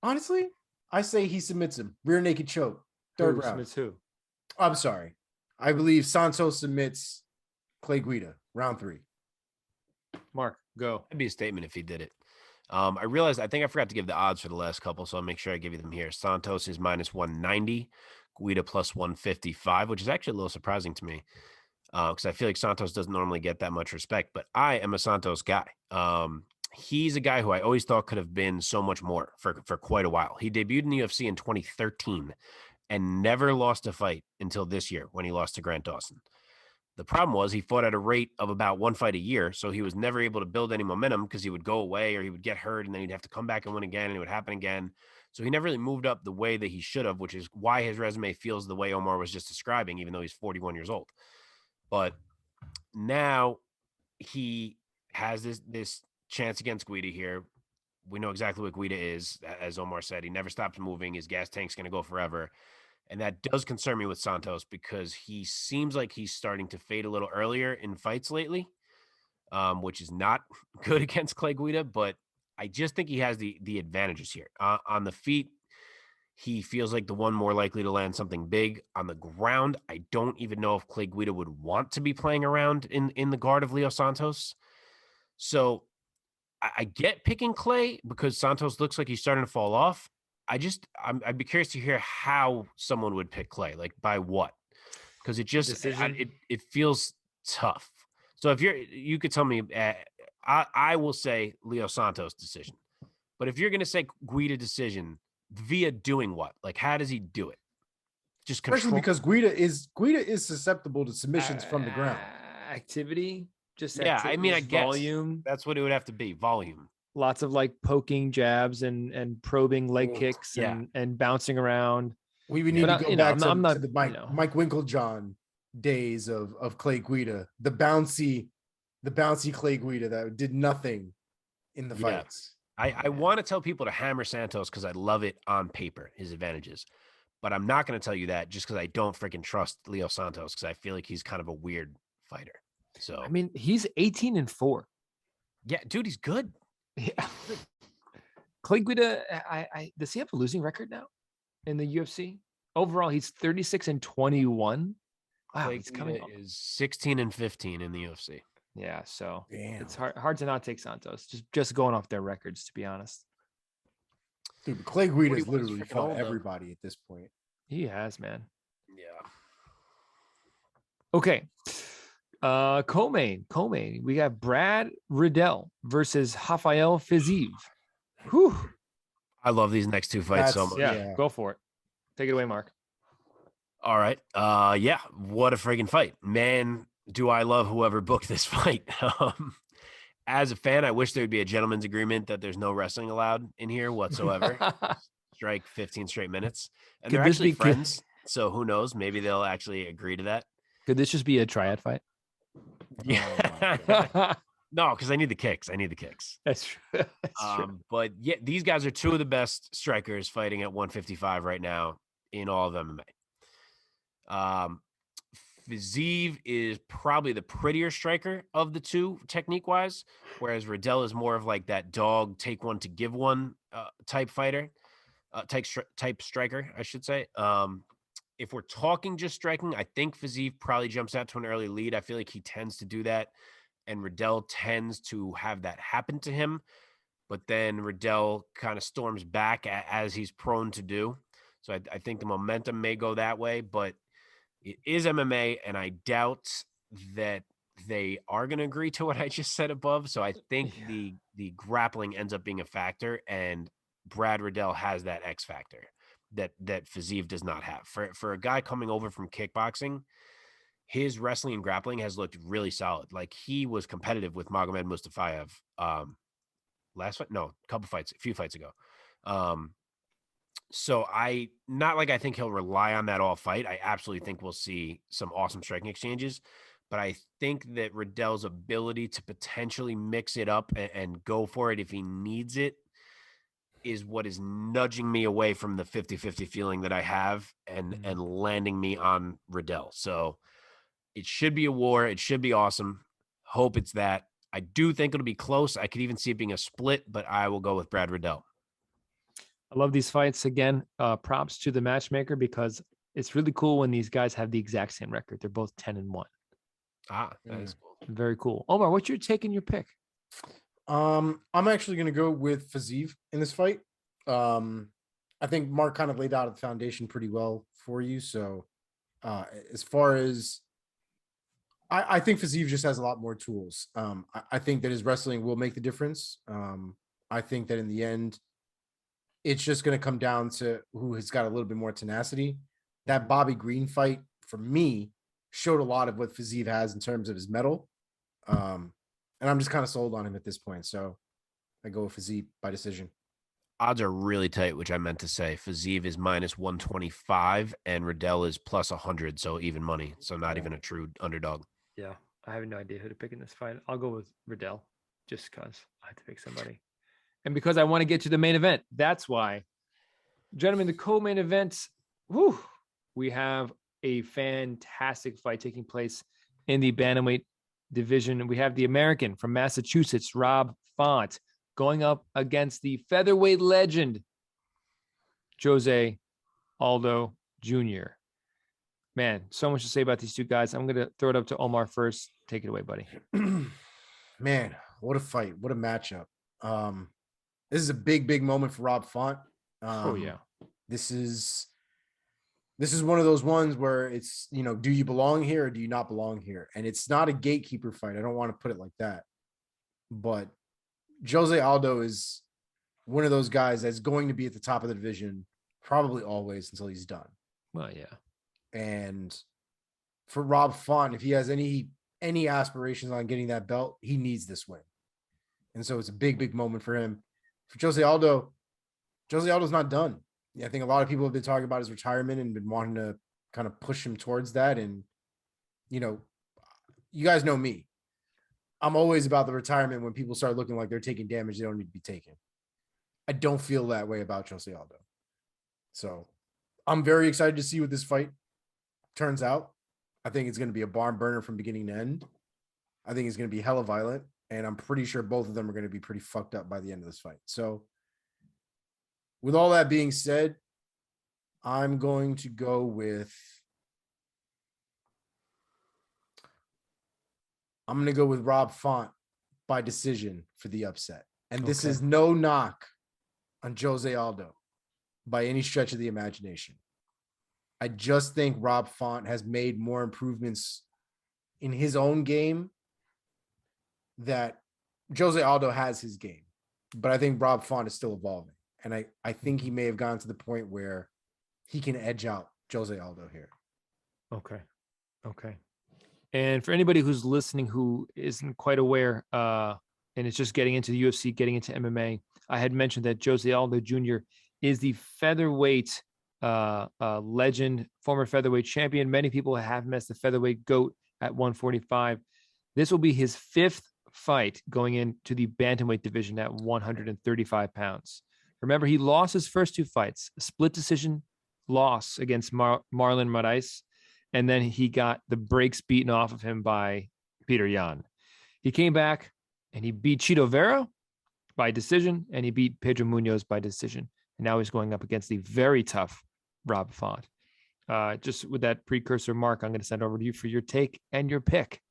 honestly, he submits him. Rear naked choke. Third round. Submits who? I'm sorry. I believe Santos submits Clay Guida, round 3. Mark, go. That'd be a statement if he did it. I realized, I think I forgot to give the odds for the last couple, so I'll make sure I give you them here. Santos is -190, Guida +155, which is actually a little surprising to me because I feel like Santos doesn't normally get that much respect, but I am a Santos guy. He's a guy who I always thought could have been so much more for quite a while. He debuted in the UFC in 2013 and never lost a fight until this year when he lost to Grant Dawson. The problem was he fought at a rate of about 1 fight a year, so he was never able to build any momentum because he would go away or he would get hurt and then he'd have to come back and win again and it would happen again. So he never really moved up the way that he should have, which is why his resume feels the way Omar was just describing, even though he's 41 years old. But now he has this chance against Guida here. We know exactly what Guida is. As Omar said, he never stops moving. His gas tank's going to go forever. And that does concern me with Santos because he seems like he's starting to fade a little earlier in fights lately, which is not good against Clay Guida, but I just think he has the advantages here. On the feet, He feels like the one more likely to land something big on the ground. I don't even know if Clay Guida would want to be playing around in the guard of Leo Santos. So I get picking Clay because Santos looks like he's starting to fall off. I'd be curious to hear how someone would pick Clay, like by what, because it feels tough. So if you could tell me, I will say Leo Santos decision, but if you're going to say Guida decision via doing what, like how does he do it? Just especially because Guida is susceptible to submissions from the ground. Activity, I mean, I guess volume. That's what it would have to be. Volume. Lots of like poking jabs and probing leg kicks and bouncing around. We would need to go back to the Mike Winklejohn days of Clay Guida, the bouncy Clay Guida that did nothing in the fights. I want to tell people to hammer Santos because I love it on paper, his advantages. But I'm not going to tell you that just because I don't freaking trust Leo Santos because I feel like he's kind of a weird fighter. So I mean, he's 18-4. Yeah, dude, he's good. Yeah. Clay Guida, does he have a losing record now in the UFC? Overall, he's 36-21. Wow, Clay he's coming Guida is 16-15 in the UFC. Yeah, so it's hard to not take Santos. Just going off their records, to be honest. Dude, but Clay Guida has literally fought everybody at this point. He has, man. Yeah. Okay. Co-main. We got Brad Riddell versus Rafael Fiziev. Whew. I love these next two fights so much. Yeah, go for it. Take it away, Mark. All right. What a friggin' fight. Man, do I love whoever booked this fight. As a fan, I wish there'd be a gentleman's agreement that there's no wrestling allowed in here whatsoever. Strike 15 straight minutes. And they're actually friends, so who knows? Maybe they'll actually agree to that. Could this just be a triad fight? Yeah. No, because I need the kicks. That's true. That's true. But yeah, these guys are two of the best strikers fighting at 155 right now in all of MMA. Fiziev is probably the prettier striker of the two technique-wise, whereas Riddell is more of like that dog, take one to give one type fighter, type striker, I should say. If we're talking just striking, I think Fiziev probably jumps out to an early lead. I feel like he tends to do that, and Riddell tends to have that happen to him. But then Riddell kind of storms back as he's prone to do. So I think the momentum may go that way, but it is MMA, and I doubt that they are going to agree to what I just said above. So I think the grappling ends up being a factor, and Brad Riddell has that X factor that Fiziev does not have. For a guy coming over from kickboxing, his wrestling and grappling has looked really solid. Like he was competitive with Magomed Mustafayev a few fights ago. So I think he'll rely on that all fight. I absolutely think we'll see some awesome striking exchanges, but I think that Riddell's ability to potentially mix it up and go for it if he needs it is what is nudging me away from the 50-50 feeling that I have and landing me on Riddell. So it should be a war. It should be awesome. Hope it's that. I do think it'll be close. I could even see it being a split, but I will go with Brad Riddell. I love these fights. Again, props to the matchmaker because it's really cool when these guys have the exact same record. They're both 10-1. That is cool. Very cool. Omar, what's your take and your pick? I'm actually going to go with Fiziev in this fight. I think Mark kind of laid out the foundation pretty well for you. So as far as I think Fiziev just has a lot more tools. I think that his wrestling will make the difference. I think that in the end, it's just going to come down to who has got a little bit more tenacity. That Bobby Green fight, for me, showed a lot of what Fiziev has in terms of his mettle. And I'm just kind of sold on him at this point. So I go with Fiziev by decision. Odds are really tight, which I meant to say. Fiziev is -125 and Riddell is +100, so even money. So not even a true underdog. Yeah, I have no idea who to pick in this fight. I'll go with Riddell just because I have to pick somebody. And because I want to get to the main event. That's why. Gentlemen, the co-main event, we have a fantastic fight taking place in the bantamweight division. We have the American from Massachusetts, Rob Font, going up against the featherweight legend, Jose Aldo Jr. Man, so much to say about these two guys. I'm going to throw it up to Omar first. Take it away, buddy. Man, what a fight. What a matchup. This is a big moment for Rob Font. Oh, yeah. This is one of those ones where it's, do you belong here or do you not belong here? And it's not a gatekeeper fight. I don't want to put it like that. But Jose Aldo is one of those guys that's going to be at the top of the division probably always until he's done. Well, yeah. And for Rob Font, if he has any aspirations on getting that belt, he needs this win. And so it's a big moment for him. For Jose Aldo's not done. I think a lot of people have been talking about his retirement and been wanting to kind of push him towards that. And, you guys know me. I'm always about the retirement when people start looking like they're taking damage they don't need to be taking. I don't feel that way about Jose Aldo. So I'm very excited to see what this fight turns out. I think it's going to be a barn burner from beginning to end. I think it's going to be hella violent. And I'm pretty sure both of them are going to be pretty fucked up by the end of this fight. So with all that being said, I'm going to go with Rob Font by decision for the upset. And this is no knock on Jose Aldo by any stretch of the imagination. I just think Rob Font has made more improvements in his own game that Jose Aldo has his game. But I think Rob Font is still evolving. And I think he may have gotten to the point where he can edge out Jose Aldo here. Okay. And for anybody who's listening who isn't quite aware and is just getting into the UFC, getting into MMA, I had mentioned that Jose Aldo Jr. is the featherweight legend, former featherweight champion. Many people have him as the featherweight GOAT at 145. This will be his fifth fight going into the bantamweight division at 135 pounds. Remember, he lost his first two fights, a split decision loss against Marlon Moraes, and then he got the brakes beaten off of him by Peter Yan. He came back and he beat Chito Vera by decision, and he beat Pedro Munoz by decision. And now he's going up against the very tough Rob Font. Just with that precursor, Mark, I'm going to send over to you for your take and your pick.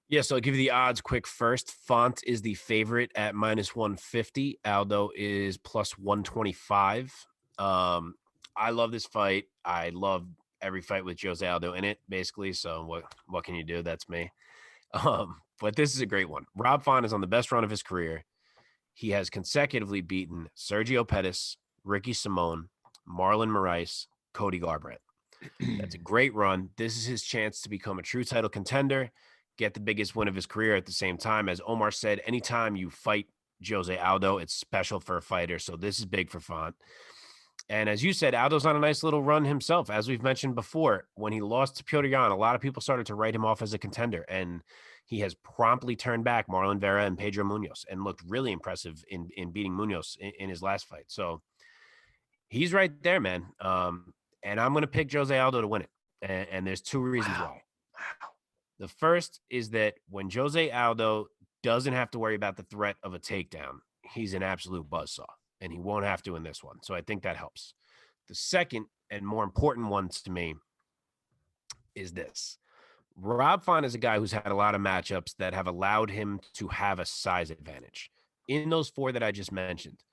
Yeah, so I'll give you the odds quick first. Font is the favorite at -150. Aldo is +125. I love this fight. I love every fight with Jose Aldo in it, basically. So what can you do? That's me. But this is a great one. Rob Font is on the best run of his career. He has consecutively beaten Sergio Pettis, Ricky Simon, Marlon Moraes, Cody Garbrandt. That's a great run. This is his chance to become a true title contender, get the biggest win of his career at the same time. As Omar said, anytime you fight Jose Aldo, it's special for a fighter. So this is big for Font. And as you said, Aldo's on a nice little run himself. As we've mentioned before, when he lost to Petr Yan, a lot of people started to write him off as a contender. And he has promptly turned back Marlon Vera and Pedro Munoz and looked really impressive in beating Munoz in his last fight. So he's right there, man. And I'm going to pick Jose Aldo to win it. And there's two reasons why. The first is that when Jose Aldo doesn't have to worry about the threat of a takedown, he's an absolute buzzsaw, and he won't have to in this one. So I think that helps. The second and more important one to me is this. Rob Font is a guy who's had a lot of matchups that have allowed him to have a size advantage. In those four that I just mentioned,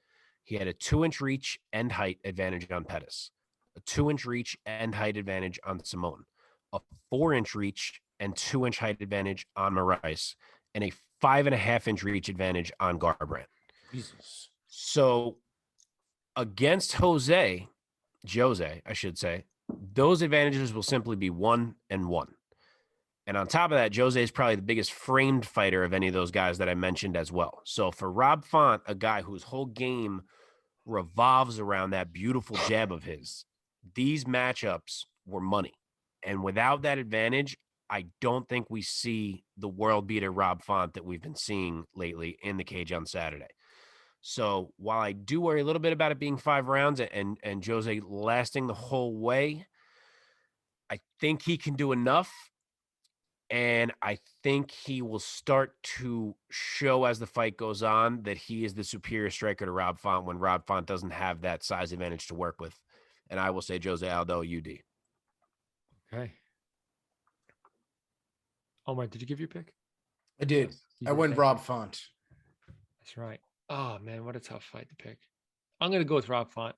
he had a 2-inch reach and height advantage on Pettis, a 2-inch reach and height advantage on Simon, a 4-inch reach and 2-inch height advantage on Moraes, and a 5.5-inch reach advantage on Garbrandt. Jesus. So against Jose, I should say, those advantages will simply be 1 and 1. And on top of that, Jose is probably the biggest framed fighter of any of those guys that I mentioned as well. So for Rob Font, a guy whose whole game revolves around that beautiful jab of his, these matchups were money. And without that advantage, I don't think we see the world beater Rob Font that we've been seeing lately in the cage on Saturday. So while I do worry a little bit about it being 5 rounds and Jose lasting the whole way, I think he can do enough. And I think he will start to show as the fight goes on that he is the superior striker to Rob Font when Rob Font doesn't have that size advantage to work with. and I will say Jose Aldo UD. Okay. Omar, did you give your pick? I did. You I did, went thank Rob you. Font. That's right. Oh man, what a tough fight to pick. I'm gonna go with Rob Font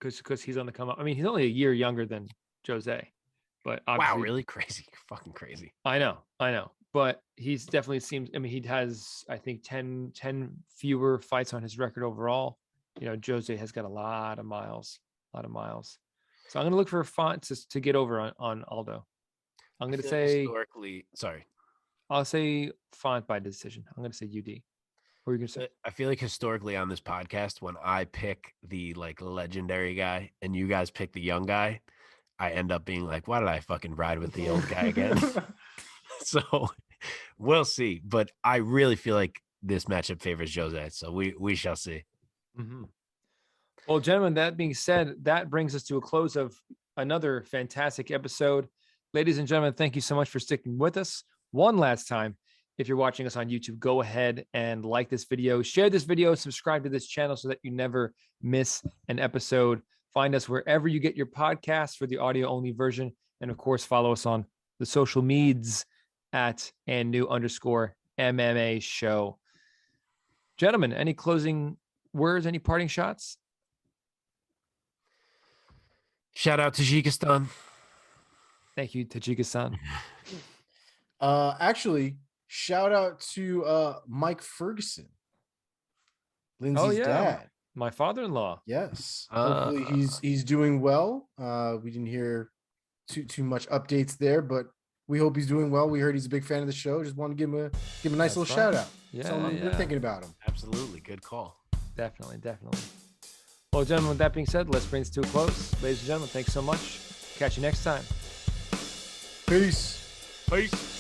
because he's on the come up. I mean, he's only a year younger than Jose, but Wow, obviously, really crazy, fucking crazy. I know, but he's definitely seems. I mean, he has I think 10 fewer fights on his record overall. You know, Jose has got a lot of miles. So I'm gonna look for Font to get over on Aldo. I'm gonna say historically. Sorry, I'll say Font by decision. I'm gonna say UD. What are you gonna say? I feel like historically on this podcast, when I pick the like legendary guy and you guys pick the young guy, I end up being like, why did I fucking ride with the old guy again? So we'll see. But I really feel like this matchup favors Jose. So we shall see. Mm-hmm. Well, gentlemen, that being said, that brings us to a close of another fantastic episode. Ladies and gentlemen, thank you so much for sticking with us. One last time, if you're watching us on YouTube, go ahead and like this video, share this video, subscribe to this channel so that you never miss an episode. Find us wherever you get your podcasts for the audio-only version. And of course, follow us on the social medias at @AndNew_MMA show. Gentlemen, any closing words, any parting shots? Shout out to Tajikistan. Thank you, Tajikistan. Actually, shout out to Mike Ferguson, Lindsay's dad. My father-in-law. Yes. Hopefully he's doing well. We didn't hear too much updates there, but we hope he's doing well. We heard he's a big fan of the show. Just want to give him a nice little shout out. Yeah, we're thinking about him. Absolutely. Good call. Definitely. Well, gentlemen, with that being said, let's bring this to a close. Ladies and gentlemen, thanks so much. Catch you next time. Peace. Peace.